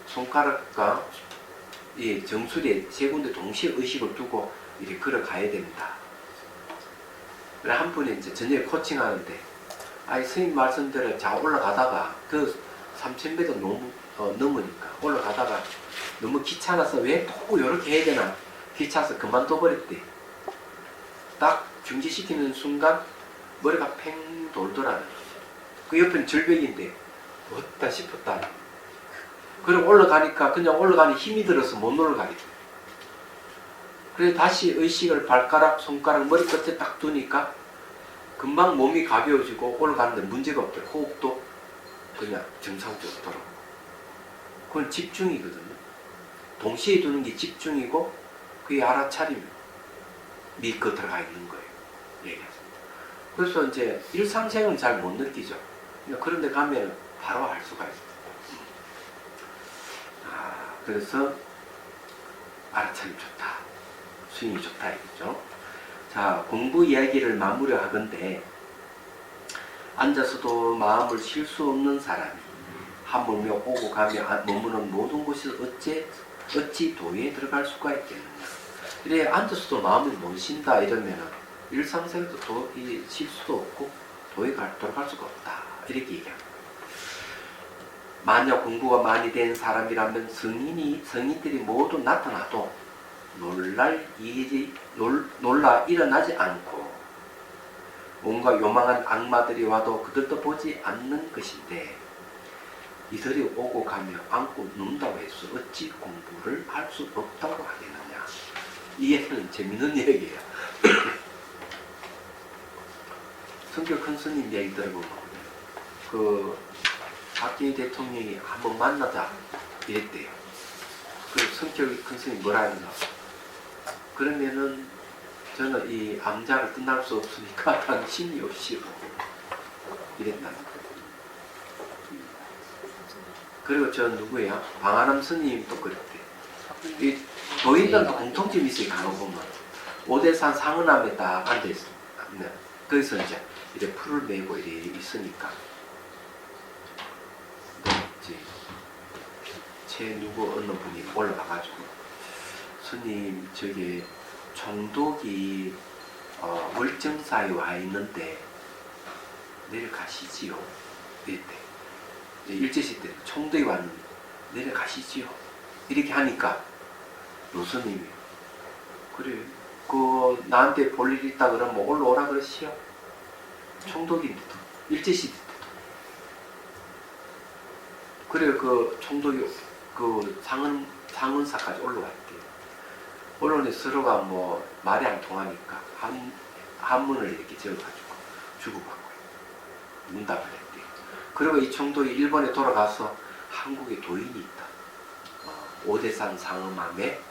손가락과 이 정수리에 세 군데 동시에 의식을 두고 이렇게 걸어가야 됩니다. 그래 한 분이 이제 저녁에 코칭하는데, 스님 말씀대로 자 올라가다가 그 3000m 너무 넘으니까 올라가다가 너무 귀찮아서 왜 또 이렇게 해야 되나 귀찮아서 그만둬 버렸대. 딱 중지시키는 순간 머리가 팽 돌더라는 거지. 그 옆에는 절벽인데 어따 싶었다. 그리고 올라가니까 그냥 올라가니 힘이 들어서 못 올라가겠대. 그래서 다시 의식을 발가락, 손가락, 머리 끝에 딱 두니까 금방 몸이 가벼워지고 올라가는데 문제가 없더라. 호흡도 그냥 정상적으로 돌아오고. 그건 집중이거든요. 동시에 두는 게 집중이고 그게 알아차림이 믿고 들어가 있는 거예요. 얘기하죠. 그래서 이제 일상생활은 잘 못 느끼죠. 그런데 가면 바로 알 수가 있어요. 그래서 알아차림 좋다. 스윙이 좋다 이거죠. 자, 공부 이야기를 마무리 하건대 앉아서도 마음을 쉴 수 없는 사람이 하물며 오고 가며 머무는 모든 곳에서 어찌 도에 들어갈 수가 있겠느냐. 이래 앉아서도 마음을 못 쉰다 이러면 일상생활도 쉴 수도 없고 도에 들어갈 수가 없다 이렇게 얘기합니다. 만약 공부가 많이 된 사람이라면 성인들이 모두 나타나도 놀라 일어나지 않고 온갖 요망한 악마들이 와도 그들도 보지 않는 것인데 이들이 오고 가며 안고 눕는다고 해서 어찌 공부를 할 수 없다고 하겠느냐. 이해는 재밌는 얘기예요. 성격 큰 스님 얘기 들어보면 박정희 대통령이 한번 만나자 이랬대요. 그 성격이 큰 스님이 뭐라 하는가. 그러면은 저는 이 암자를 끝날 수 없으니까 당신이 오시오 이랬다는 거예요. 그리고 저 누구예요? 방아람 스님도 그랬대. 이 도인들도 공통점이 있어요. 가보면 오대산 상은암에 딱 앉아있어요. 거기서 이제 이렇게 풀을 메고 이렇게 있으니까 누구 어느 분이 올라가가지고 스님 저기 총독이 월정사에 와 있는데 내려가시지요 이랬대. 일제시대 때 총독이 왔는데 내려가시지요 이렇게 하니까 노스님이 그래 나한테 볼 일 있다 그러면 올라오라 그러시오. 총독인데도 일제시대 때도 그래 그 총독이 상은사까지 올라왔대요. 올라오니 서로가 말이 안 통하니까 한문을 이렇게 적어가지고 주고받고 문답을 했대요. 그리고 이 총독이 일본에 돌아가서 한국에 도인이 있다. 오대산 상음암에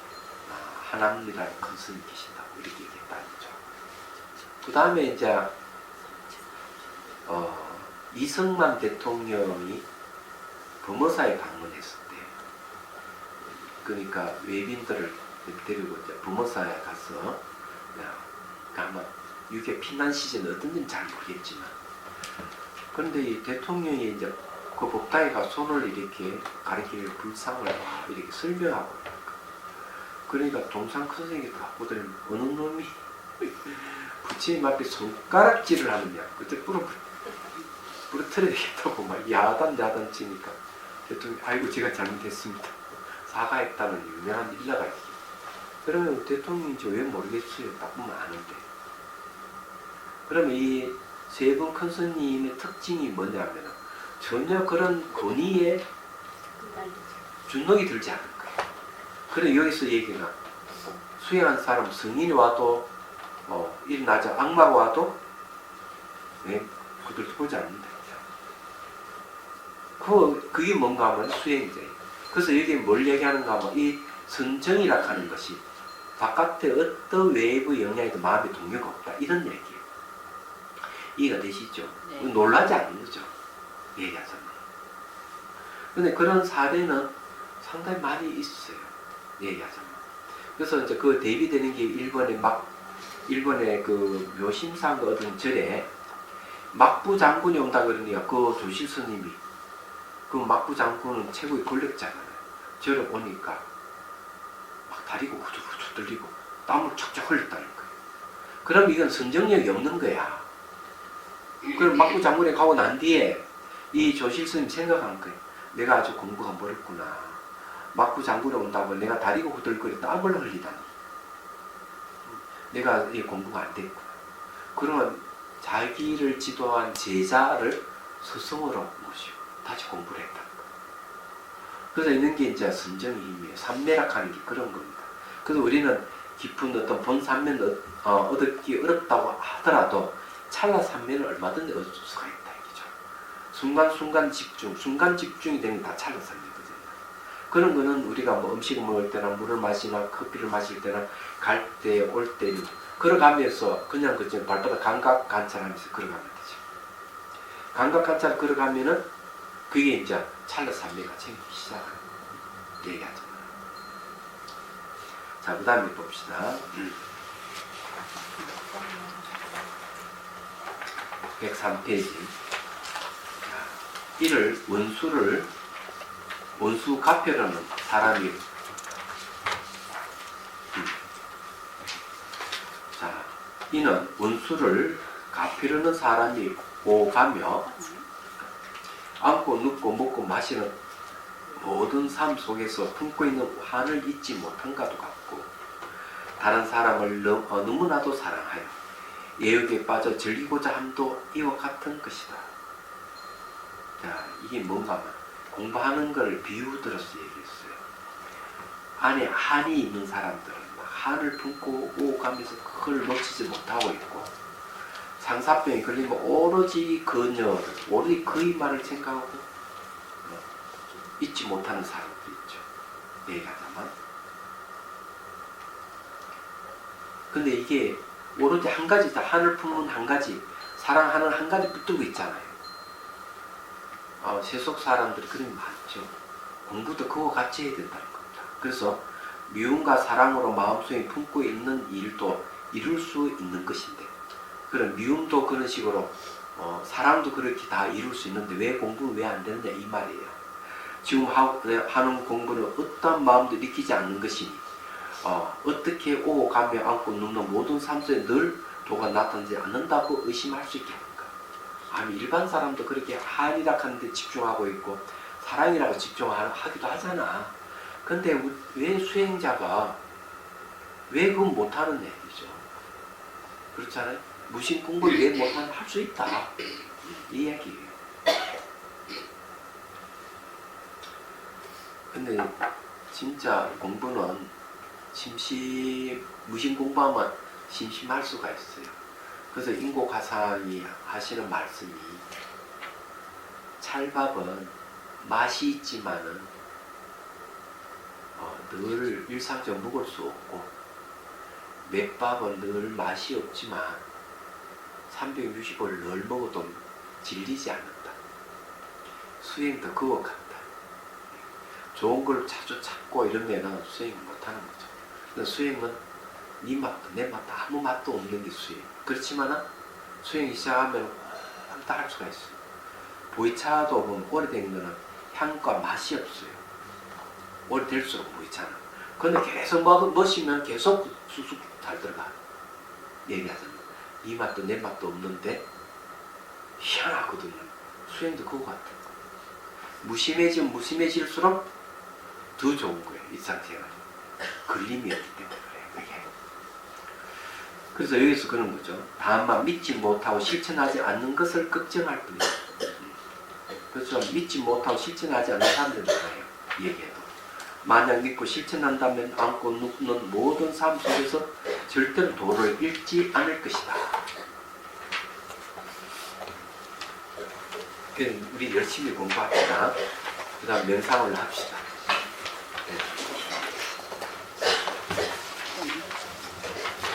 하남이라는 큰 스님이 계신다고 이렇게 얘기했다는 거죠. 그 다음에 이제 이승만 대통령이 범어사에 방문했을 때, 그러니까 외빈들을 데리고 이제 범어사에 가서, 아마 6.25 피난 시즌 어떤지는 잘 모르겠지만, 그런데 이 대통령이 이제 그 법당에 가 손을 이렇게 가리키며 불상을 이렇게 설명하고, 그러니까 동상 큰 선생님이 갖고 들으면 어느 놈이 부처님 앞에 손가락질을 하느냐, 그때 부러뜨려야겠다고 막 야단 치니까 대통령이 아이고 제가 잘못했습니다. 사과했다는 유명한 일화가 있어요. 그러면 대통령인지 왜 모르겠어요. 딱 보면 아는데. 그러면 이 세 분 큰 스님의 특징이 뭐냐면 전혀 그런 권위에 준넉이 들지 않을 거예요. 그래 여기서 얘기가 수행한 사람 성인이 와도 일어나자 악마가 와도 그들 보지 않는다. 그게 뭔가 하면 수행자예요. 그래서 여기 뭘 얘기하는가 하면 이 선정이라 하는 것이 바깥에 어떤 외부 영향에도 마음의 동요가 없다. 이런 얘기예요. 이해가 되시죠? 네. 놀라지 않는 거죠. 얘기하자면. 근데 그런 사례는 상당히 많이 있어요. 얘기하자면. 그래서 이제 그 대비되는 게 일본의 그 묘심사가 얻은 절에 막부 장군이 온다 그러니까 그 조실 스님이 그 막부 장군은 최고의 권력자잖아요. 절에 오니까 막 다리가 후들후들 떨리고 땀을 척척 흘렸다는 거예요. 그럼 이건 선정력이 없는 거야. 그럼 막부 장군에 가고 난 뒤에 이 조실 스님 생각한 거예요. 내가 아주 공부가 멀었구나. 막부 장군에 온다고 내가 다리가 후들거리 땀을 흘리다니. 내가 이 공부가 안 됐구나. 그러면 자기를 지도한 제자를 스승으로 모시고 다시 공부를 했다는 거예요. 그래서 있는 게 이제 선정의 힘이에요. 삼매락하는 게 그런 겁니다. 그래서 우리는 깊은 어떤 본 삼면을 얻기 어렵다고 하더라도 찰나 삼면을 얼마든지 얻을 수가 있다 이거죠. 순간순간 집중, 순간 집중이 되는 게 다 찰나 삼면이거든요. 그런 거는 우리가 뭐 음식을 먹을 때나 물을 마시나 커피를 마실 때나 갈 때, 올 때 걸어가면서 그냥 그저 발바닥 감각 관찰하면서 걸어가면 되죠. 감각 관찰 걸어가면은 그게 이제 찰나 삼매가 생기기 시작하는 얘기하죠. 자, 그 다음에 봅시다. 103페이지. 이를 원수 가표라는 사람이 자, 이는 원수를 가표라는 사람이 오가며 안고 눕고 먹고 마시는 모든 삶 속에서 품고 있는 환을 잊지 못한가도 같고 다른 사람을 너무나도 사랑하여 예욕에 빠져 즐기고자 함도 이와 같은 것이다. 자, 이게 뭔가 공부하는 걸 비유 들어서 얘기했어요. 안에 한이 있는 사람들은 한을 품고 오가면서 그걸 놓치지 못하고 있고 상사병이 걸리면 오로지 그녀를 오로지 그의 말을 생각하고 잊지 못하는 사람도 있죠. 얘기하자면. 근데 이게 오로지 한 가지다. 한을 품은 한 가지, 사랑하는 한 가지 붙들고 있잖아요. 세속 사람들이 그런 많죠. 공부도 그거 같이 해야 된다는 겁니다. 그래서 미움과 사랑으로 마음속에 품고 있는 일도 이룰 수 있는 것인데 그런 미움도 그런 식으로 사랑도 그렇게 다 이룰 수 있는데 왜 공부는 왜 안 되느냐 이 말이에요. 지금 하는 공부는 어떠한 마음도 느끼지 않는 것이니 어떻게 오고 가며 안고 눕는 모든 삶 속에 늘 도가 나타나지 않는다고 의심할 수 있겠는가. 아니 일반 사람도 그렇게 한이라 하는 데 집중하고 있고 사랑이라고 집중하기도 하잖아. 근데 왜 수행자가 왜 그건 못하는 얘기죠. 그렇잖아요. 무심 공부를 왜 못하는 할 수 있다. 이 이야기예요. 근데 진짜 공부는 무심 공부하면 심심할 수가 있어요. 그래서 인고가상이 하시는 말씀이 찰밥은 맛이 있지만은 늘 일상적으로 먹을 수 없고 맷밥은 늘 맛이 없지만 360을 늘 먹어도 질리지 않는다. 수행도 그거 같다. 좋은 걸 자주 찾고 이러면 수행을 못하는 거죠. 근데 수행은 네 맛도 내 맛도 아무 맛도 없는 게 수행. 그렇지만 수행이 시작하면 한다 할 수가 있어요. 보이차도 보면 오래된 거는 향과 맛이 없어요. 오래될수록 보이차는. 근데 계속 마시면 계속 쑥쑥 잘 들어가. 얘기하자면 이 맛도 내 맛도 없는데 희한하거든요. 수행도 그거 같아. 무심해지면 무심해질수록 더 좋은 거예요. 일상생활. 걸림이 없기 때문에 그래요. 그게. 그래서 여기서 그런 거죠. 다만 믿지 못하고 실천하지 않는 것을 걱정할 뿐이에요. 그래서 믿지 못하고 실천하지 않는 사람들은 많아요. 얘기해도. 만약 믿고 실천한다면 안고 눕는 모든 삶 속에서 절대로 도를 잃지 않을 것이다. 우리 열심히 공부합시다. 그 다음 명상을 합시다.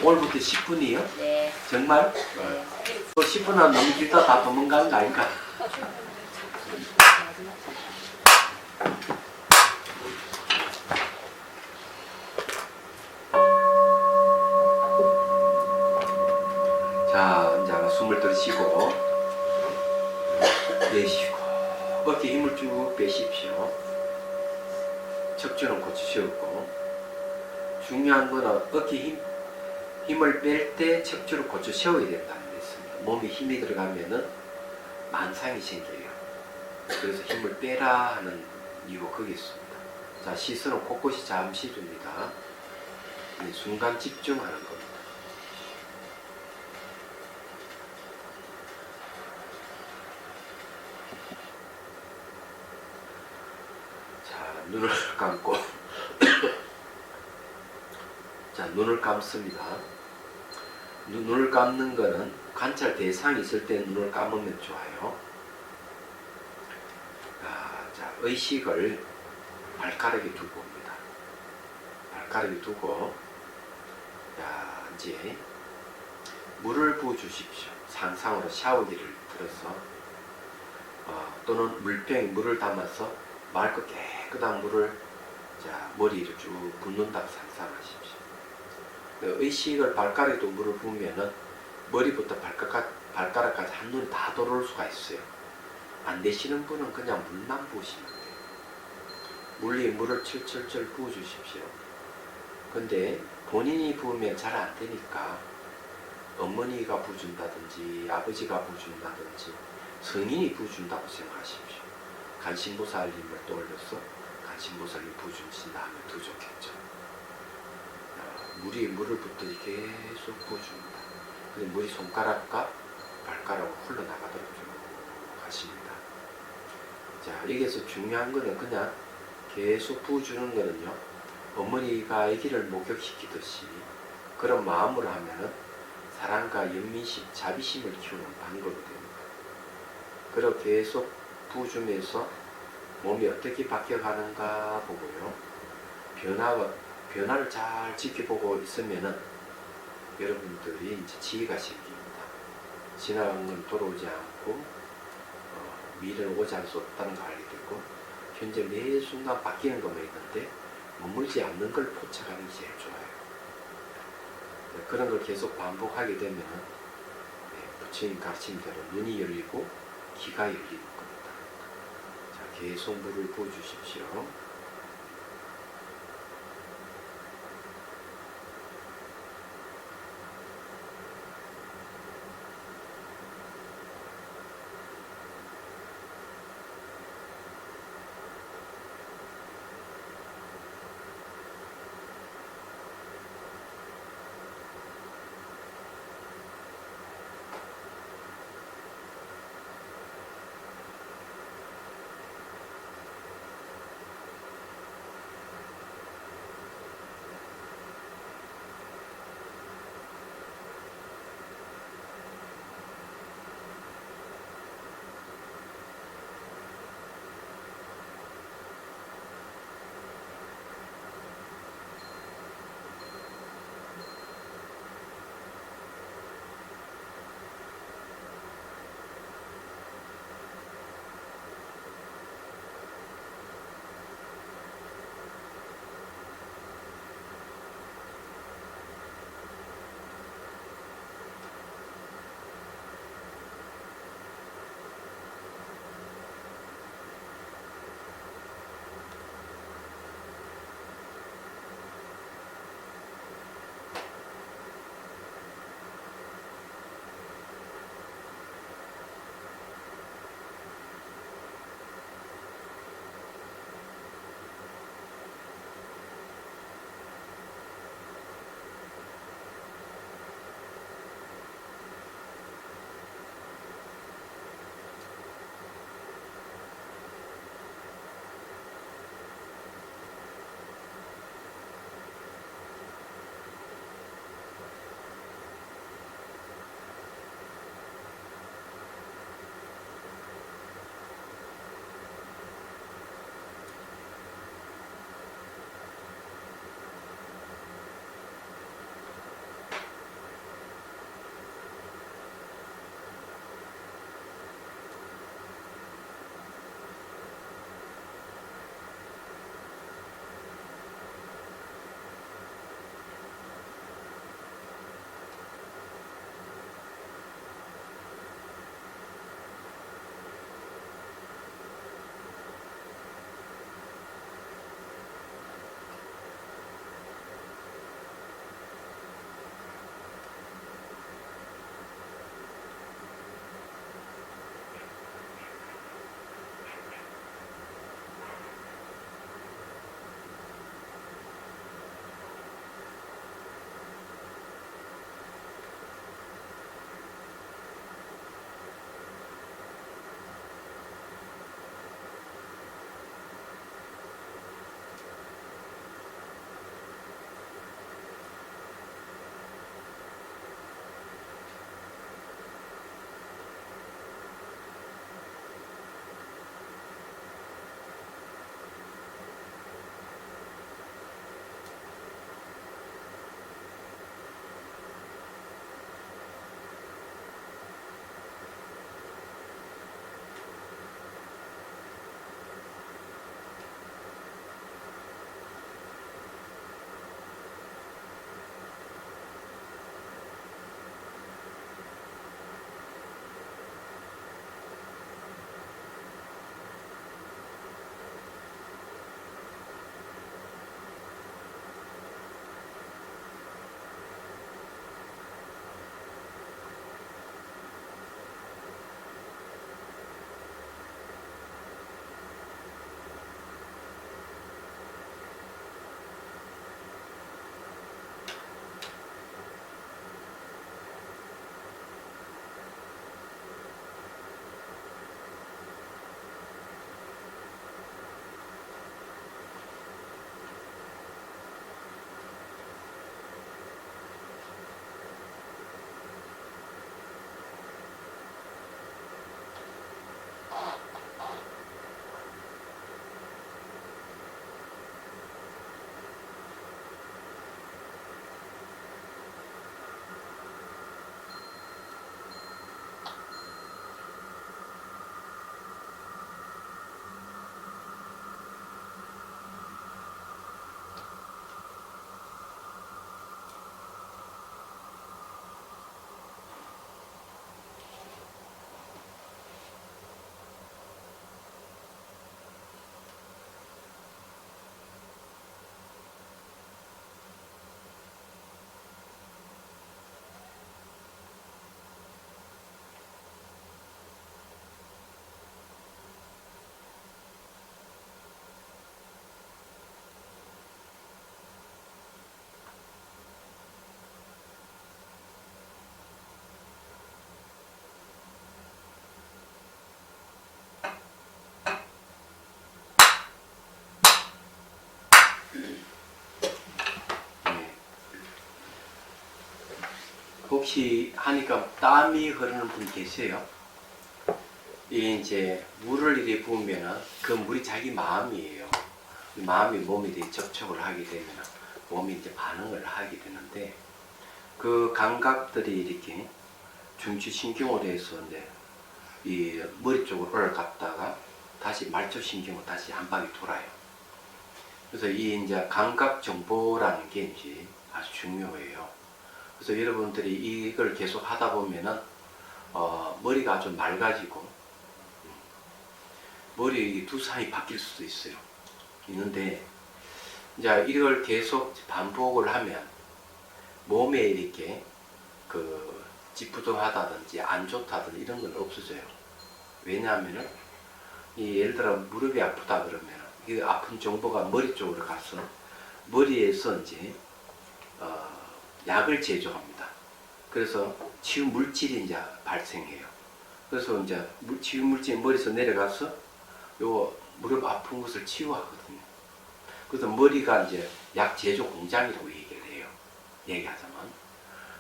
오늘부터 10분이요? 네. 정말? 네. 또 10분 은 너무 길다 다 도망가는 거 아닌가? 자, 이제 숨을 들이쉬고 내쉬고 어깨 힘을 쭉 빼십시오. 척추는 고치 세우고 중요한 거는 어깨 힘을 뺄 때 척추를 고쳐 세워야 된다는 게 있습니다. 몸에 힘이 들어가면은 만상이 생겨요. 그래서 힘을 빼라 하는 이유가 거기 있습니다. 자, 시선은 곳곳이 잠시 둡니다. 순간 집중하는 겁니다. 자, 눈을 감고 자, 눈을 감습니다. 눈을 감는 거는 관찰 대상이 있을 때 눈을 감으면 좋아요. 자, 의식을 발가락에 두고 옵니다. 발가락에 두고, 자, 이제 물을 부어 주십시오. 상상으로 샤워기를 들어서, 또는 물병에 물을 담아서 맑고 깨끗한 물을 자, 머리를 쭉 붓는다고 상상하십시오. 의식을 발가락에도 물을 부으면은 머리부터 발가락까지 한눈에 다 들어올 수가 있어요. 안 되시는 분은 그냥 물만 부으시면 돼요. 물 위에 물을 철철철 부어주십시오. 근데 본인이 부으면 잘 안 되니까 어머니가 부어준다든지 아버지가 부어준다든지 성인이 부어준다고 생각하십시오. 간신보살님을 떠올려서 간신보살님 부어주신 다음에 더 좋겠죠. 물 위에 물을 붓더니 계속 부어줍니다. 근데 물이 손가락과 발가락으로 흘러나가도록 쭉 하십니다. 자, 여기서 중요한 거는 그냥 계속 부어주는 거는요, 어머니가 아기를 목욕시키듯이 그런 마음으로 하면은 사랑과 연민심, 자비심을 키우는 방법이 됩니다. 그리고 계속 부어주면서 몸이 어떻게 바뀌어가는가 보고요. 변화를 잘 지켜보고 있으면은 여러분들이 이제 지혜가 생깁니다. 지나간 건 돌아오지 않고 미래는 오지 않을 수 없다는 걸 알게 되고 현재 매 순간 바뀌는 것만 있는데 머물지 않는 걸 포착하는 게 제일 좋아요. 그런 걸 계속 반복하게 되면 부처님 가르친 대로 눈이 열리고 귀가 열리는 겁니다. 자, 계속 물을 부어주십시오. 혹시 하니까 땀이 흐르는 분 계세요? 이 이제 물을 이렇게 부으면은 그 물이 자기 마음이에요. 마음이 몸에 대해 접촉을 하게 되면 몸이 이제 반응을 하게 되는데 그 감각들이 이렇게 중추신경으로 해서 이제 이 머리 쪽으로 올라갔다가 다시 말초신경으로 다시 한 바퀴 돌아요. 그래서 이 이제 감각 정보라는 게 이제 아주 중요해요. 그래서 여러분들이 이걸 계속 하다 보면은 머리가 아주 맑아지고 머리 두상이 바뀔 수도 있는데 이제 이걸 계속 반복을 하면 몸에 이렇게 그 찌뿌둥하다든지 안 좋다든지 이런 건 없어져요. 왜냐하면은 이 예를 들어 무릎이 아프다 그러면 이 아픈 정보가 머리 쪽으로 가서 머리에서 이제 약을 제조합니다. 그래서 치유 물질이 이제 발생해요. 그래서 이제 치유 물질이 머리에서 내려가서 요 무릎 아픈 것을 치유하거든요. 그래서 머리가 이제 약 제조 공장이라고 얘기를 해요. 얘기하자면.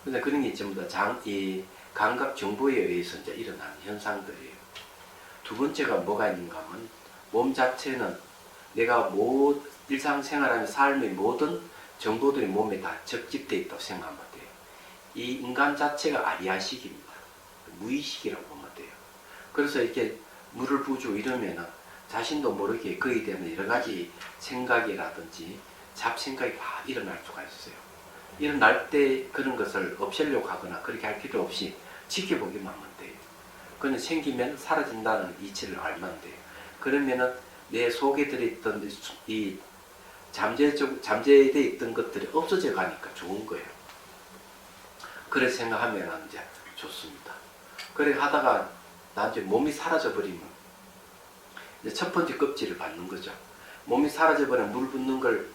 근데 그런 게 전부 다 이 감각 정보에 의해서 이제 일어나는 현상들이에요. 두 번째가 뭐가 있는가 하면 몸 자체는 내가 일상생활하는 삶의 모든 정보들이 몸에 다 적집되어 있다고 생각하면 돼요. 이 인간 자체가 아리아식입니다. 무의식이라고 보면 돼요. 그래서 이렇게 물을 부어주고 이러면은 자신도 모르게 거기에 대한 여러 가지 생각이라든지 잡생각이 막 일어날 수가 있어요. 일어날 때 그런 것을 없애려고 하거나 그렇게 할 필요 없이 지켜보기만 하면 돼요. 그건 생기면 사라진다는 이치를 알면 돼요. 그러면은 내 속에 들어있던 이 잠재되어 있던 것들이 없어져 가니까 좋은 거예요. 그렇게 생각하면 이제 좋습니다. 그래 하다가 나중에 몸이 사라져 버리면 이제 첫 번째 껍질을 받는 거죠. 몸이 사라져 버리면 물 붓는 걸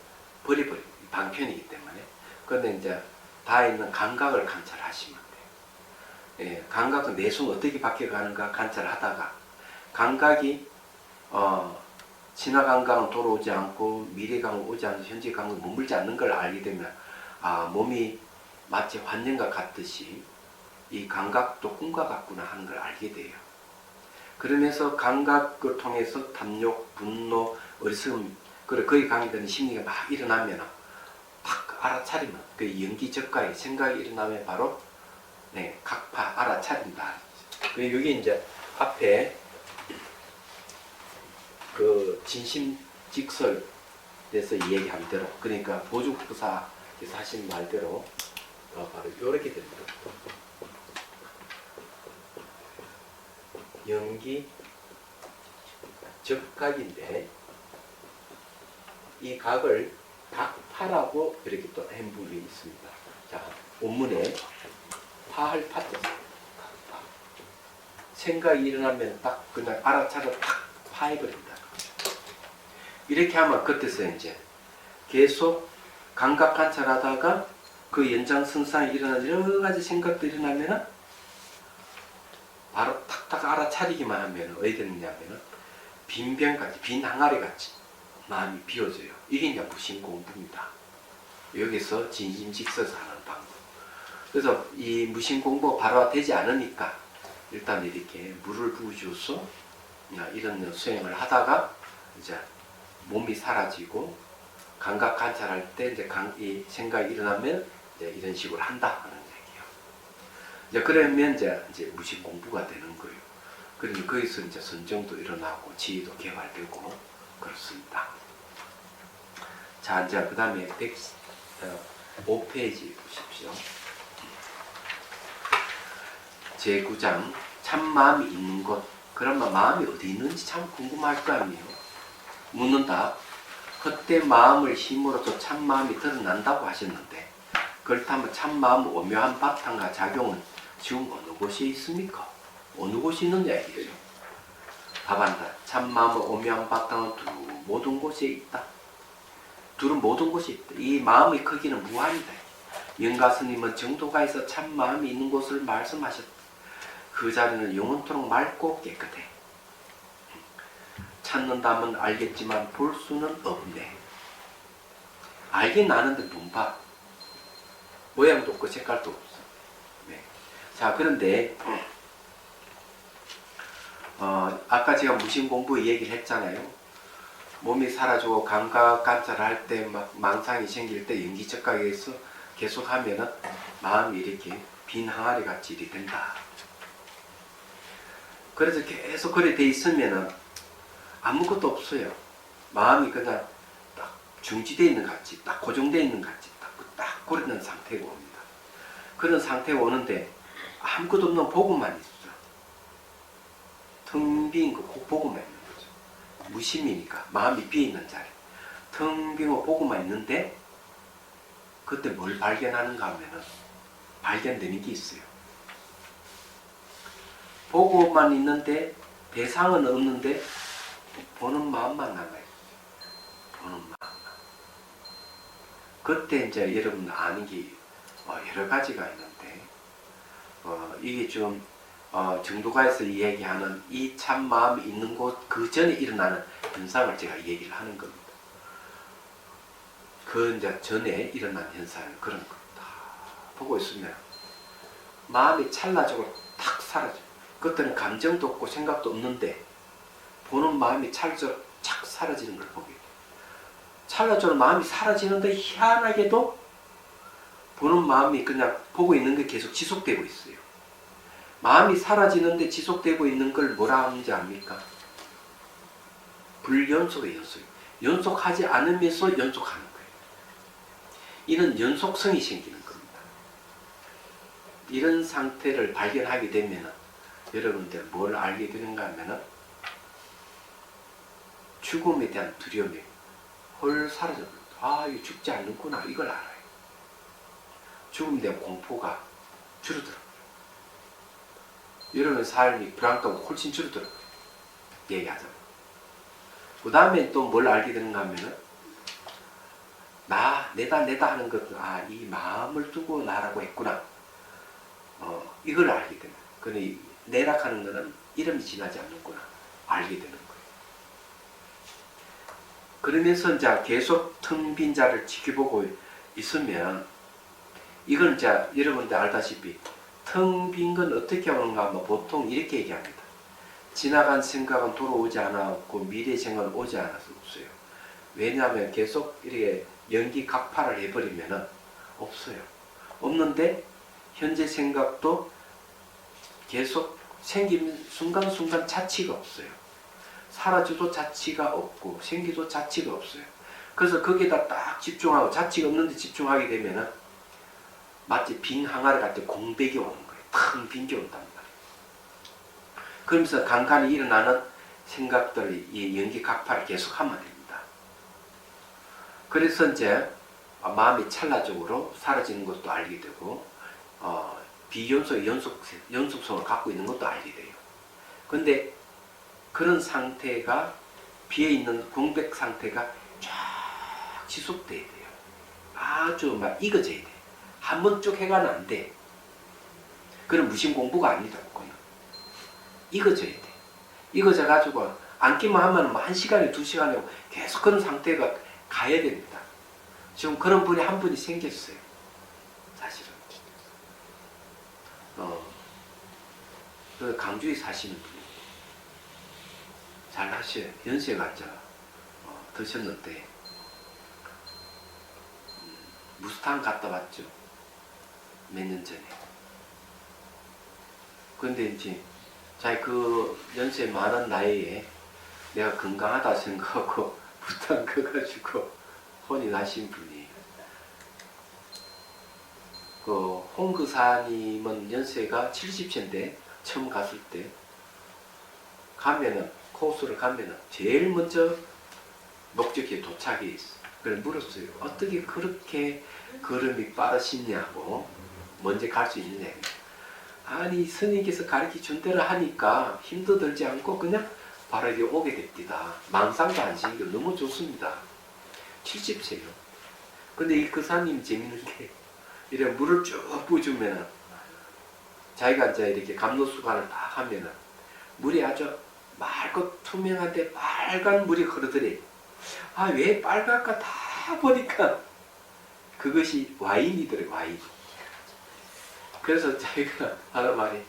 버려버리고 방편이기 때문에. 그런데 이제 다 있는 감각을 관찰하시면 돼요. 예, 감각은 내숭 어떻게 바뀌어가는가 관찰하다가 감각이 진화 감각은 돌아오지 않고 미래 감각 오지 않고 현재 감각 머물지 않는 걸 알게 되면 몸이 마치 환영과 같듯이 이 감각도 꿈과 같구나 하는 걸 알게 돼요. 그러면서 감각을 통해서 탐욕, 분노, 어리석음, 거기 관계되는 심리가 막 일어나면 탁 알아차리면 그 연기적과의 생각이 일어나면 바로 각파 알아차린다. 여기 이제 앞에 그 진심직설에서 얘기한 대로 그러니까 보죽부사께서 하신 말대로 바로 이렇게 됩니다. 연기 적각인데 이 각을 각파라고 이렇게 또 한부분이 있습니다. 자, 원문에 파할 파트 각파. 생각이 일어나면 딱 그냥 알아차려 딱 파해버린다. 이렇게 하면 그때서 이제 계속 감각 관찰하다가 그 연장선상에 일어나는 여러 가지 생각도 일어나면은 바로 탁탁 알아차리기만 하면 어디 되느냐면은 빈병같이 빈 항아리같이 마음이 비워져요. 이게 이제 무심 공부입니다. 여기서 진심직서서 하는 방법. 그래서 이 무심 공부 바로 되지 않으니까 일단 이렇게 물을 부어줘서 이런 수행을 하다가 이제 몸이 사라지고 감각 관찰할 때 이제 이 생각이 일어나면 이제 이런 식으로 한다 하는 얘기예요. 이제 그러면 이제 무심 공부가 되는 거예요. 그러면 거기서 이제 선정도 일어나고 지혜도 개발되고 그렇습니다. 자, 이제 그 다음에 105페이지 보십시오. 제9장 참마음이 있는 곳. 그러면 마음이 어디 있는지 참 궁금할 거 아니에요. 묻는다. 헛된 마음을 힘으로써 참마음이 드러난다고 하셨는데 그렇다면 참마음의 오묘한 바탕과 작용은 지금 어느 곳에 있습니까? 어느 곳에 있느냐 이거죠. 답한다. 참마음의 오묘한 바탕은 두루 모든 곳에 있다. 두루 모든 곳에 있다. 이 마음의 크기는 무한이다. 영가 스님은 정도가에서 참마음이 있는 곳을 말씀하셨다. 그 자리는 영원토록 맑고 깨끗해. 찾는다면 알겠지만 볼 수는 없네. 알긴 아는데 눈 봐. 모양도 없고 색깔도 없어. 자, 그런데 아까 제가 무심공부 얘기를 했잖아요. 몸이 사라지고 감각 관찰을 할 때 막 망상이 생길 때 연기적각에서 계속 하면은 마음이 이렇게 빈 항아리 같이 이렇게 된다. 그래서 계속 그래 돼 있으면은 아무것도 없어요. 마음이 그냥 딱 중지되어 있는 것 같이, 딱 고정되어 있는 것 같이, 딱 그런 상태가 옵니다. 그런 상태가 오는데 아무것도 없는 복음만 있어. 텅 빈 그 복음만 있는 거죠. 무심이니까 마음이 비어있는 자리. 텅 빈 거 복음만 있는데 그때 뭘 발견하는가 하면은 발견되는 게 있어요. 복음만 있는데 대상은 없는데 보는 마음만 남아요. 보는 마음만. 그때 이제 여러분 아는 게 여러 가지가 있는데 이게 좀 정도가에서 이야기하는 이 참 마음이 있는 곳 그 전에 일어나는 현상을 제가 얘기를 하는 겁니다. 그 이제 전에 일어난 현상 그런 거 다 보고 있으면 마음이 찰나적으로 탁 사라져. 그때는 감정도 없고 생각도 없는데 보는 마음이 찰나적으로 착 사라지는 걸 보게 돼. 찰나적으로 마음이 사라지는데 희한하게도 보는 마음이 그냥 보고 있는 게 계속 지속되고 있어요. 마음이 사라지는데 지속되고 있는 걸 뭐라 하는지 압니까? 불연속의 연속. 연속하지 않으면서 연속하는 거예요. 이는 연속성이 생기는 겁니다. 이런 상태를 발견하게 되면 여러분들 뭘 알게 되는가 하면 죽음에 대한 두려움이 헐 사라져버려요. 아, 이거 죽지 않는구나. 이걸 알아요. 죽음에 대한 공포가 줄어들어요. 여러분 삶이 불안감이 훨씬 줄어들어요. 얘기하자면. 그 다음에 또 뭘 알게 되는가 하면은 내다 하는 것도 이 마음을 두고 나라고 했구나. 이걸 알게 됩니다. 근데 내락하는 것은 이름이 지나지 않는구나. 알게 되는 거예요. 그러면서 이제 계속 텅 빈 자를 지켜보고 있으면 이건 이제 여러분들 알다시피 텅 빈 건 어떻게 오는가 하면 보통 이렇게 얘기합니다. 지나간 생각은 돌아오지 않았고 미래 생각은 오지 않아서 없어요. 왜냐하면 계속 이렇게 연기 각파를 해버리면 없어요. 없는데 현재 생각도 계속 생기는 순간순간 자취가 없어요. 사라져도 자취가 없고 생기도 자취가 없어요. 그래서 거기에다 딱 집중하고 자취가 없는데 집중하게 되면 마치 빈 항아리 같은 공백이 오는 거예요. 텅 빈 게 온단 말이에요. 그러면서 간간히 일어나는 생각들, 이 연기 각파를 계속 하면 됩니다. 그래서 이제 마음이 찰나적으로 사라지는 것도 알게 되고 비연속의 연속성을 갖고 있는 것도 알게 돼요. 근데 그런 상태가 비어있는 공백 상태가 쫙 지속돼야 돼요. 아주 막 익어져야 돼. 한 번 쭉 해가는 안 돼. 그런 무심 공부가 아니다. 익어져야 돼. 익어져 가지고 앉기만 하면 뭐 1시간에 2시간에 계속 그런 상태가 가야 됩니다. 지금 그런 분이 한 분이 생겼어요. 사실은. 그 강주에 사시는 분이 잘 하셔요. 연세가 이제 드셨는데 무스탕 갔다 왔죠. 몇 년 전에. 근데 이제 자기 그 연세 많은 나이에 내가 건강하다 생각하고 무스탕 가가지고 혼이 나신 분이 그 홍그사님은 연세가 70세인데 처음 갔을 때 가면은 코스를 가면은 제일 먼저 목적지에 도착해 있어. 그래 물었어요. 어떻게 그렇게 걸음이 빠르시냐고 먼저 갈 수 있느냐. 아니 스님께서 가르쳐 준 대로 하니까 힘도 들지 않고 그냥 바로 여기 오게 됩니다. 망상도 안 생겨. 너무 좋습니다. 70세요. 근데 이 그사님 재밌는 게 이래 물을 쭉 부어주면 자기가 이제 이렇게 감로수관을 딱 하면은 물이 아주 맑고 투명한데 빨간 물이 흐르더래. 아, 왜 빨갈까 다 보니까 그것이 와인이더래. 와인. 그래서 자기가 하는 말이,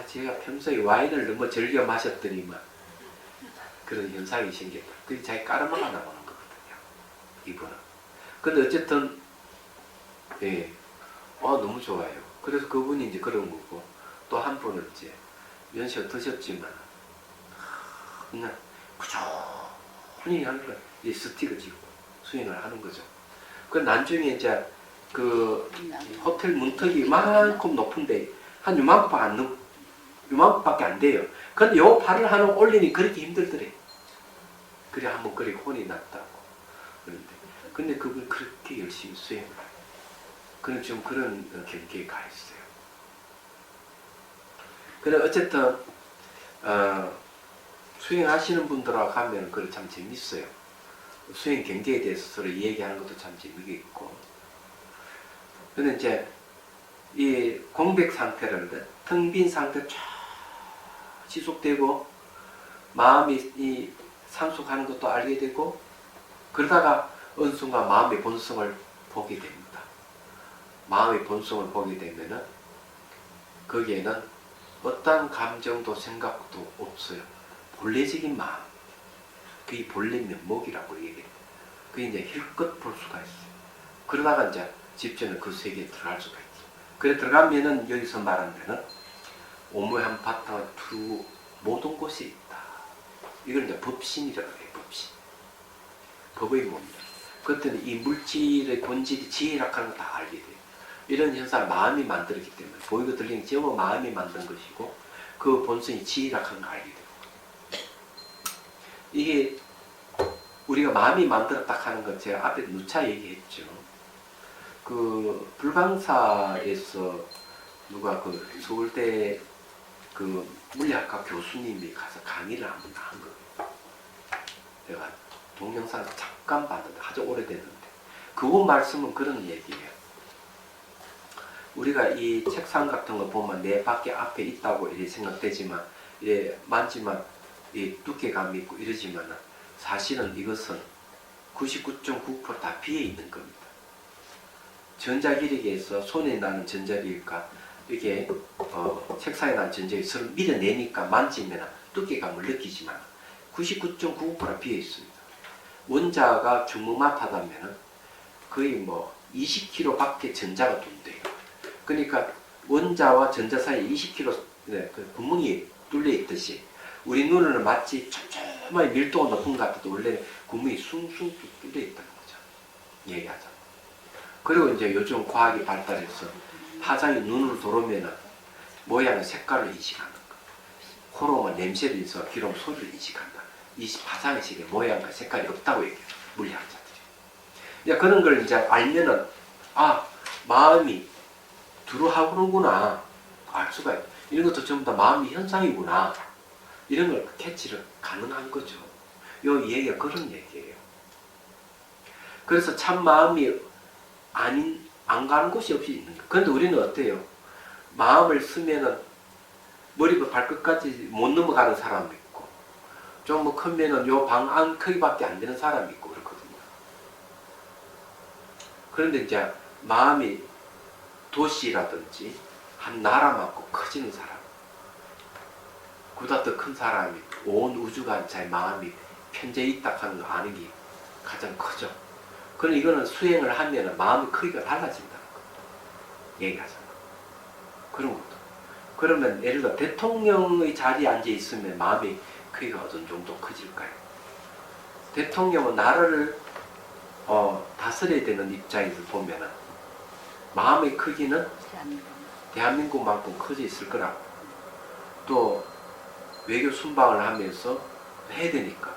제가 평소에 와인을 너무 즐겨 마셨더니만 그런 현상이 생겼다. 그게 자기 까르마가 나오는 거거든요. 이분은. 근데 어쨌든, 예, 너무 좋아요. 그래서 그분이 이제 그런 거고, 또 한 분은 이제 연세가 드셨지만, 그냥 꾸준히 하는 거예요. 이 스틱을 쥐고 수행을 하는 거죠. 그 나중에 이제 그 호텔 문턱이 이만큼 높은데, 한 요만큼밖에 안 돼요. 근데 요 발을 하나 올리니 그렇게 힘들더래. 그래 한번 그렇게 혼이 났다고. 근데 그분 그렇게 열심히 수행을 해요. 그는 좀 그런 경계에 가 있어요. 그래 어쨌든 수행하시는 분들하고 가면 그걸 참 재밌어요. 수행 경계에 대해서 서로 얘기하는 것도 참 재미있고. 근데 이제 이 공백 상태를 텅 빈 상태 쫙 지속되고 마음이 이 상속하는 것도 알게 되고, 그러다가 어느 순간 마음의 본성을 보게 됩니다. 마음의 본성을 보게 되면은 거기에는 어떤 감정도 생각도 없어요. 본래적인 마음, 그게 본래 면목이라고 얘기해요. 그게 이제 힐끗 볼 수가 있어요. 그러다가 이제 집전에 그 세계에 들어갈 수가 있어요. 그래 들어가면은 여기서 말하는 데는 오묘한 바탕을 두고 모든 곳에 있다. 이걸 이제 법신이라고 해요. 법신. 법의 몸이다. 그때는 이 물질의 본질이 지혜락하는 거 다 알게 돼요. 이런 현상을 마음이 만들었기 때문에 보이고 들리는 게 전부 마음이 만든 것이고, 그 본성이 지혜락하는 걸 알게 돼요. 이게 우리가 마음이 만들었다 하는 것 제가 앞에 누차 얘기했죠. 그 불광사에서 누가 그 서울대 그 물리학과 교수님이 가서 강의를 한번 한 거예요. 제가 동영상을 잠깐 봤는데 아주 오래됐는데, 그분 말씀은 그런 얘기예요. 우리가 이 책상 같은 거 보면 내 밖에 앞에 있다고 이렇게 생각되지만, 이렇게 만지면 이 두께감이 있고 이러지만 사실은 이것은 99.9% 다 비어 있는 겁니다. 전자기력에서 손에 나는 전자기력과 이게 책상에 나는 전자기력이 서로 밀어내니까 만지면 두께감을 느끼지만 99.9% 비어 있습니다. 원자가 중무마타다면 거의 뭐 20kg 밖에 전자가 돈대요. 그러니까 원자와 전자 사이에 20kg 그 구멍이 뚫려 있듯이 우리 눈에는 마치 촘촘하게 밀도가 높은 것 같아도 원래 구멍이 숭숭 뚫려 있다는 거죠. 얘기하자. 그리고 이제 요즘 과학이 발달해서 화장이 눈으로 들어오면 모양의 색깔을 인식하는 거. 코로 오면 냄새를 인식하고 귀로 오면 소리를 인식한다. 이 화장의 색의 모양과 색깔이 없다고 얘기해요. 물리학자들이. 이제 그런 걸 이제 알면은 마음이 두루하구는구나 알 수가 있고, 이런 것도 전부 다 마음의 현상이구나, 이런 걸 캐치를 가능한 거죠. 요 얘기가 그런 얘기예요. 그래서 참 마음이 안 가는 곳이 없이 있는 거예요. 그런데 우리는 어때요? 마음을 쓰면은 머리부터 발끝까지 못 넘어가는 사람이 있고, 좀 뭐 크면은 요 방 안 크기밖에 안 되는 사람이 있고 그렇거든요. 그런데 이제 마음이 도시라든지 한 나라만큼 커지는 사람, 그보다 더 큰 사람이 온 우주가 제 마음이 편재해 있다 하는 거 아는 게 가장 크죠. 그럼 이거는 수행을 하면 마음의 크기가 달라진다는 거 얘기하잖아. 그런 것도. 그러면 예를 들어 대통령의 자리에 앉아 있으면 마음의 크기가 어느 정도 커질까요? 대통령은 나라를 다스려야 되는 입장에서 보면은 마음의 크기는 대한민국만큼 커져 있을 거라고. 또 외교 순방을 하면서 해야 되니까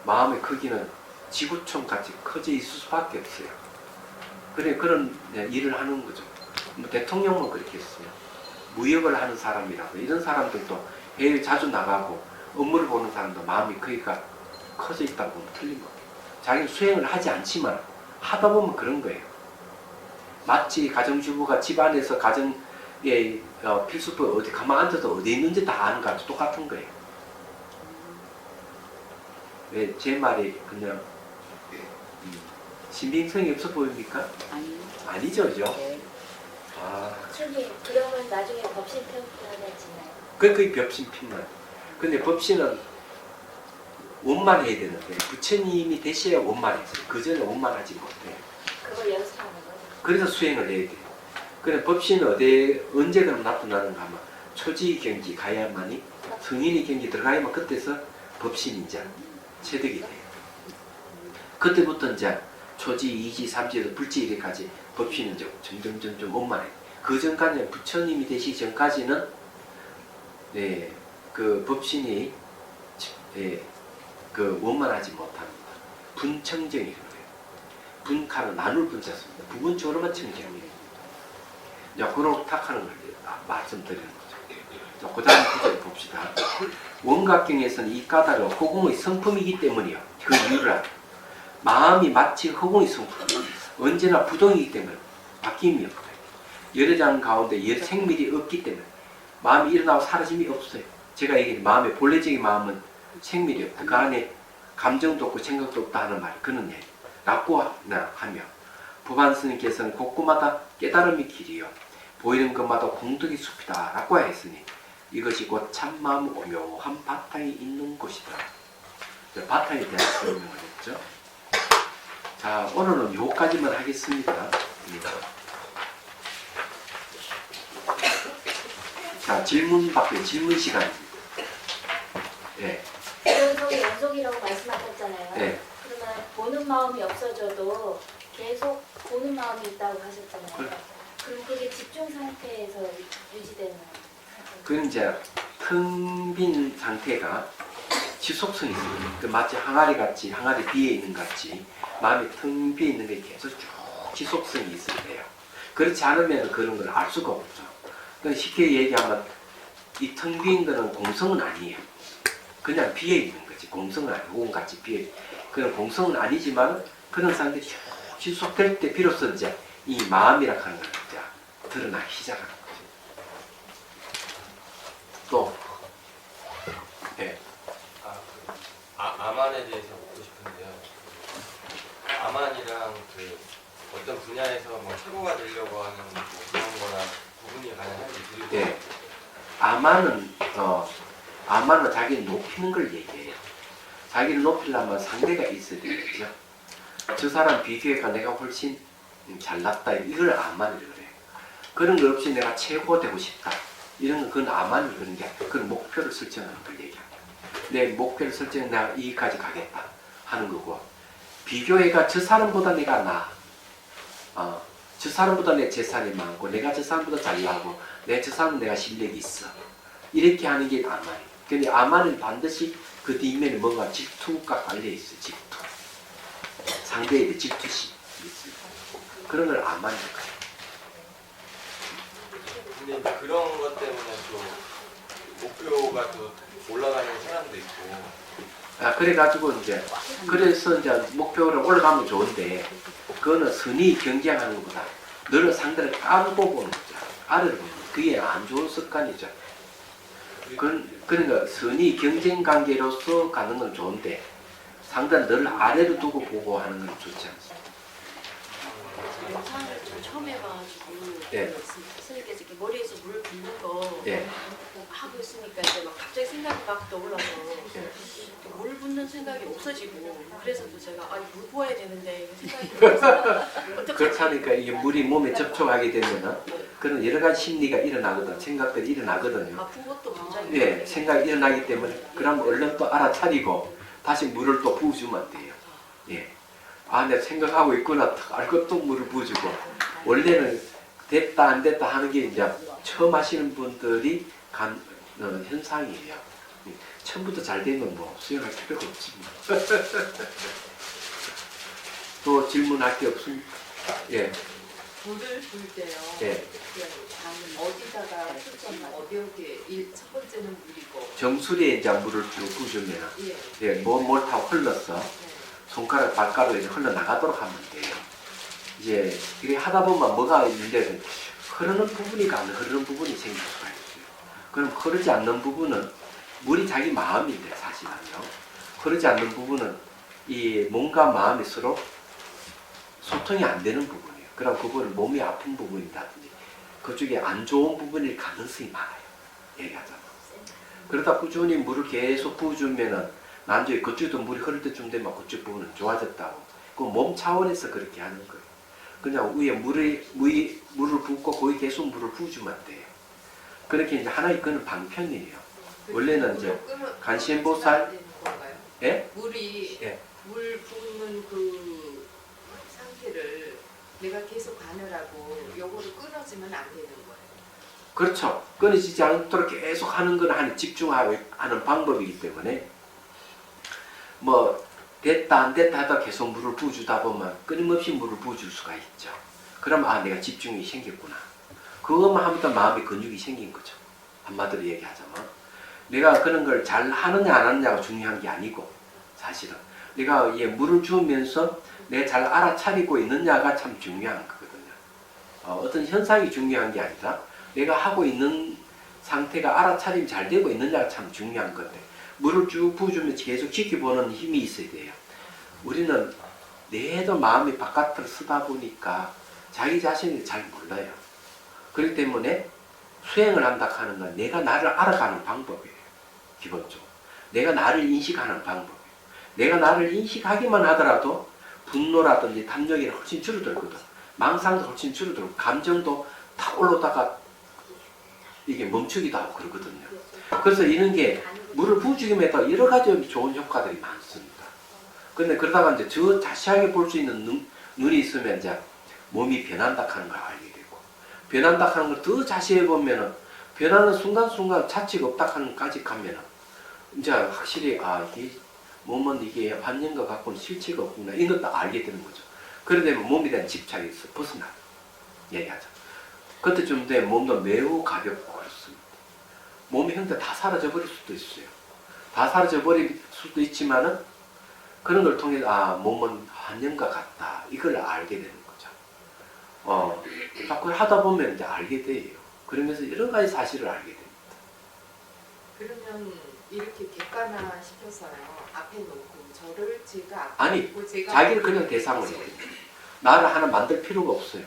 마음의 크기는 지구촌 같이 커져 있을 수밖에 없어요. 그래 그런 일을 하는 거죠. 뭐 대통령은 그렇게 했어요. 무역을 하는 사람이라고, 이런 사람들도 해외 자주 나가고 업무를 보는 사람도 마음이 크기가 커져 있다고 보면 틀린 거예요. 자기는 수행을 하지 않지만 하다 보면 그런 거예요. 마치 가정주부가 집안에서 가정의 필수품 어디 가만 앉아서 어디 있는지 다 아는 거랑 똑같은 거예요. 왜 제 말이 그냥 신빙성이 없어 보입니까? 아니요. 아니죠, 그죠? 네. 아, 부처님 그러면 나중에 법신 태우나지나요? 그게 법신핀만. 근데 법신은 원만해야 되는데 부처님이 되셔야 원만해져요. 그 전에 원만하지 못해요. 그걸 연습하는 거예요? 그래서 수행을 해야 돼요. 그래 법신은 언제 그럼 나타나는가 하면 초지 경지 가야만이 성인의 경지 들어가야만 그때서 법신이 이제 체득이 돼요. 그때부터 이제 초지, 이지, 삼지에서 불지 이래까지 법신은 이제 점점 원만해요. 그 전까지는 부처님이 되시기 전까지는 네, 그 법신이 그 원만하지 못합니다. 분청정이라고 해요. 분카는 나눌 분자습니다. 부분적으로만 청정이에요. 자, 그렇게 탁하는 걸 말씀드리는 거죠. 자, 그 다음 구절 봅시다. 원각경에서는 이 까닭은 허공의 성품이기 때문이요. 그 이유를 알아요. 마음이 마치 허공의 성품, 언제나 부동이기 때문에 바뀜이 없어요. 여러 장 가운데 생밀이 없기 때문에 마음이 일어나고 사라짐이 없어요. 제가 얘기한 마음의 본래적인 마음은 생밀이 없다. 그 안에 감정도 없고 생각도 없다 하는 말, 그는 얘기. 라고 하며 부반 스님께서는 곳곳마다 깨달음의 길이요 보이는 것마다 공덕의 숲이다 라고 했으니 이것이 곧 참마음 오묘한 바탕이 있는 곳이다. 바탕에 대한 설명을 했죠. 자, 오늘은 요까지만 하겠습니다. 자, 질문 받고 질문 시간입니다. 네. 연속이라고 말씀하셨잖아요. 네. 그러면 보는 마음이 없어져도 계속 보는 마음이 있다고 하셨잖아요. 그럼 그게 집중 상태에서 유지되는 상태인가요? 그건 이제 텅 빈 상태가 지속성이 있습니다. 그 마치 항아리 비에 있는 같이 마음이 텅 비어 있는 게 계속 쭉 지속성이 있어야 돼요. 그렇지 않으면 그런 걸 알 수가 없죠. 그러니까 쉽게 얘기하면 이 텅 빈 거는 공성은 아니에요. 그냥 비어 있는 거지. 공성은 아니고 호흡같이 비어 있는. 그런 공성은 아니지만 그런 상태 쭉 지속될 때 비로소 이제 이 마음이라 하는 걸 이제 드러나기 시작하는 거죠. 또 네. 아만에 대해서 묻고 싶은데요. 아만이랑 그 어떤 분야에서 뭐 최고가 되려고 하는 뭐 그런 거나 구분이 가능한지 그리고 네. 아만은 자기를 높이는 걸 얘기해요. 자기를 높이려면 상대가 있어야 되겠죠. 저 사람 비교해가 내가 훨씬 잘났다. 이걸 아만이라고 그래요. 그런 거 없이 내가 최고 되고 싶다. 이런 건 그건 아만을 그런 게 아니라 그런 목표를 설정하는 걸 얘기합니다. 내 목표를 설정해 내가 여기까지 가겠다 하는 거고 비교해가 저 사람보다 내가 나아. 저 사람보다 내 재산이 많고 내가 저 사람보다 잘나고 저 사람은 내가 실력이 있어. 이렇게 하는 게 아만이에요. 근데 아만은 반드시 그 뒷면에 뭔가 질투가 깔려있어요. 질투. 상대에 대해 질투심 있어요. 그런 걸 아만이라고 해요. 근데 이제 그런 것 때문에 또 목표가 또 올라가는 사람도 있고 그래가지고 그래서 이제 목표를 올라가면 좋은데 그거는 선의 경쟁하는 것보다 너를 상대를 까르고 보는 거죠. 아래를 보는 거. 그게 안 좋은 습관이죠. 그러니까 선의 경쟁 관계로서 가는 건 좋은데 상대는 너를 아래로 두고 보고 하는 건 좋지 않습니다. 영상을 좀 처음 해봐가지고 네. 선생님께서 이렇게 머리에서 물 붓는 거 네. 하고 있으니까 이제 막 갑자기 생각이 막 떠올라서 네. 물 붓는 생각이 없어지고 그래서 또 제가 물 부어야 되는데 생각이 들어서 그렇다니까 이게 물이 몸에 접촉하게 되면은 그런 여러 가지 심리가 일어나거든, 생각들이 일어나거든요. 아픈 것도 굉장히 예, 생각이 일어나기 때문에 그럼 얼른 또 알아차리고 다시 물을 또 부어주면 돼요. 예, 내가 생각하고 있구나 알고 또 물을 부어주고 원래는 됐다 안 됐다 하는 게 이제 처음 하시는 분들이 현상이에요. 예, 처음부터 잘 되면 뭐 수행할 필요가 없습니다. 또 질문할 게 없습니까? 예. 물을 부을 때요. 예. 방은 어디다가 어디에 첫 번째는 물이고. 정수리에 이제 물을 부으시면 예. 뭘 타고 흘렀어. 손가락, 발가락에 흘러나가도록 하면 돼요. 이제 이렇게 하다 보면 뭐가 있는데 흐르는 부분이가 안 흐르는 부분이 생길 수가 있어요. 그럼 흐르지 않는 부분은 물이 자기 마음인데 사실은요. 흐르지 않는 부분은 이 몸과 마음이 서로 소통이 안 되는 부분이에요. 그럼 그거는 몸이 아픈 부분이라든지 그쪽에 안 좋은 부분일 가능성이 많아요. 얘기하자면. 그러다 꾸준히 물을 계속 부어주면은 나중에 그쪽도 물이 흐를 때쯤 되면 그쪽 부분은 좋아졌다고. 그 몸 차원에서 그렇게 하는 거예요. 그냥 위에 물을 붓고 거기 계속 물을 부어주면 안 돼요. 그렇게 이제 하나의 그는 방편이에요. 원래는 이제 간신보살, 예? 물이 예. 물 붓는 그 상태를 내가 계속 가느라고 요거를 끊어지면 안 되는 거예요. 그렇죠. 끊어지지 않도록 계속 하는 건 하는 집중하는 방법이기 때문에 뭐 됐다 안 됐다 하다 계속 물을 부어주다 보면 끊임없이 물을 부어줄 수가 있죠. 그럼 아 내가 집중이 생겼구나. 그것만 하면 마음의 근육이 생긴 거죠. 한마디로 얘기하자면 내가 그런 걸 잘 하느냐 안 하느냐가 중요한 게 아니고 사실은 내가 물을 주면서 내가 잘 알아차리고 있느냐가 참 중요한 거거든요. 어떤 현상이 중요한 게 아니라 내가 하고 있는 상태가 알아차림 잘 되고 있느냐가 참 중요한 건데 물을 쭉 부어주면서 계속 지켜보는 힘이 있어야 돼요. 우리는 내도 마음이 바깥으로 쓰다 보니까 자기 자신을 잘 몰라요. 그렇기 때문에 수행을 한다 하는 건 내가 나를 알아가는 방법이에요. 기본적으로. 내가 나를 인식하는 방법이에요. 내가 나를 인식하기만 하더라도 분노라든지 탐욕이 훨씬 줄어들거든. 망상도 훨씬 줄어들고 감정도 탁 올라오다가 이게 멈추기도 하고 그러거든요. 그래서 이런 게 물을 부어주기에도 여러 가지 좋은 효과들이 많습니다. 근데 그러다가 이제 저 자세하게 볼 수 있는 눈이 있으면 이제 몸이 변한다 하는 걸 알게 되고 변한다 하는 걸 더 자세히 보면은 변하는 순간순간 자체가 없다 하는 것까지 가면은 이제 확실히 아 이게 몸은 이게 환경과 갖고는 실체가 없구나 이런 것도 알게 되는 거죠. 그러다 보면 몸에 대한 집착에서 벗어나 얘기하죠. 그때쯤 되면 몸도 매우 가볍고 그렇습니다. 몸의 형태 다 사라져 버릴 수도 있어요. 다 사라져 버릴 수도 있지만은 그런 걸 통해 아 몸은 환경과 같다 이걸 알게 되는 거죠. 자꾸 하다 보면 이제 알게 돼요. 그러면서 여러 가지 사실을 알게 됩니다. 그러면 이렇게 객관화 시켜서요 앞에 놓고 저를 제가 앞에 아니, 놓고 제가 자기를 그냥 대상으로 해요. 나를 하나 만들 필요가 없어요.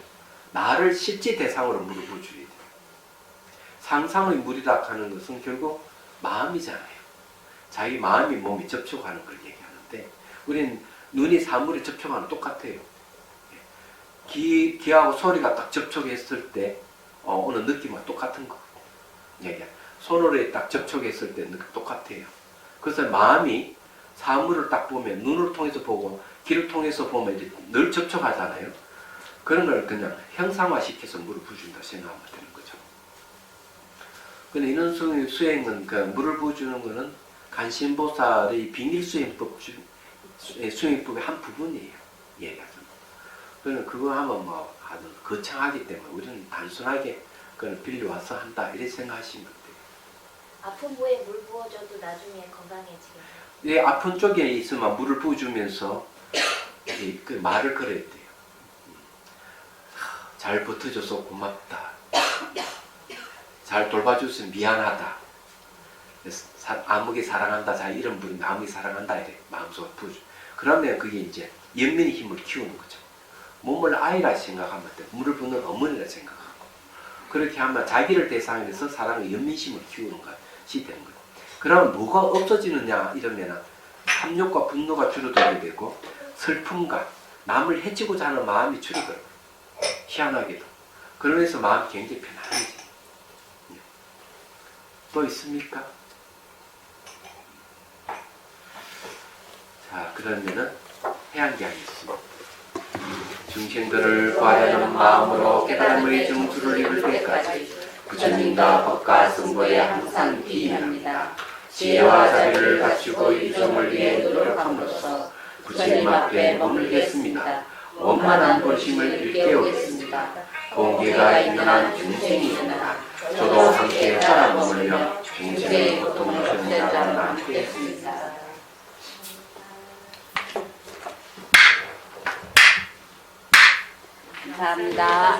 나를 실제 대상으로 물을 부어줘야 돼요. 상상의 물이라 하는 것은 결국 마음이잖아요. 자기 마음이 몸이 접촉하는 걸 얘기하는데 우리는 눈이 사물에 접촉하는 똑같아요. 귀하고 소리가 딱 접촉했을 때 어느 느낌과 똑같은 거. 손으로 딱 접촉했을 때 똑같아요. 그래서 마음이 사물을 딱 보면 눈을 통해서 보고 귀를 통해서 보면 이제 늘 접촉하잖아요. 그런 걸 그냥 형상화시켜서 물을 부어준다 생각하면 되는 거죠. 근데 이런 수행은 그 물을 부어주는 거는 간신보살의 비밀 수행법의 한 부분이에요. 얘기하자면. 그러면 그거 하면 뭐 아주 거창하기 때문에 우리는 단순하게 그걸 빌려와서 한다 이렇게 생각하시면 돼요. 아픈 부에 물 부어줘도 나중에 건강해지겠네요. 이 아픈 쪽에 있으면 물을 부어주면서 그 말을 걸어야 돼요. 잘 버텨줘서 고맙다. 잘 돌봐줘서 미안하다. 아무개 사랑한다. 자 이런 분이 아무개 사랑한다 이래 마음속에 부어줘. 그러면 그게 이제 연민의 힘을 키우는 거죠. 몸을 아이라 생각하면 돼. 물을 붓는 어머니라 생각하고 그렇게 하면 자기를 대상으로 해서 사랑의 연민심을 키우는 것이 되는 거예요. 그러면 뭐가 없어지느냐 이러면 탐욕과 분노가 줄어들게 되고 슬픔과 남을 해치고자 하는 마음이 줄어들어요. 희한하게도. 그러면서 마음이 굉장히 편안해져요. 또 있습니까? 자 그러면은 해안기 하겠습니다. 중생들을 구하려는 마음으로 깨달음의 정수를 이룰 때까지 부처님과 법과 성도에 항상 기인합니다. 지혜와 자비를 갖추고 유정을 위해 노력함으로써 부처님 앞에 머물겠습니다. 원만한 본심을 일깨우겠습니다. 공기가 있는 중생이구나. 저도 함께 살아 머물며 중생의 고통을 주는 자와 남겠습니다. 감사합니다.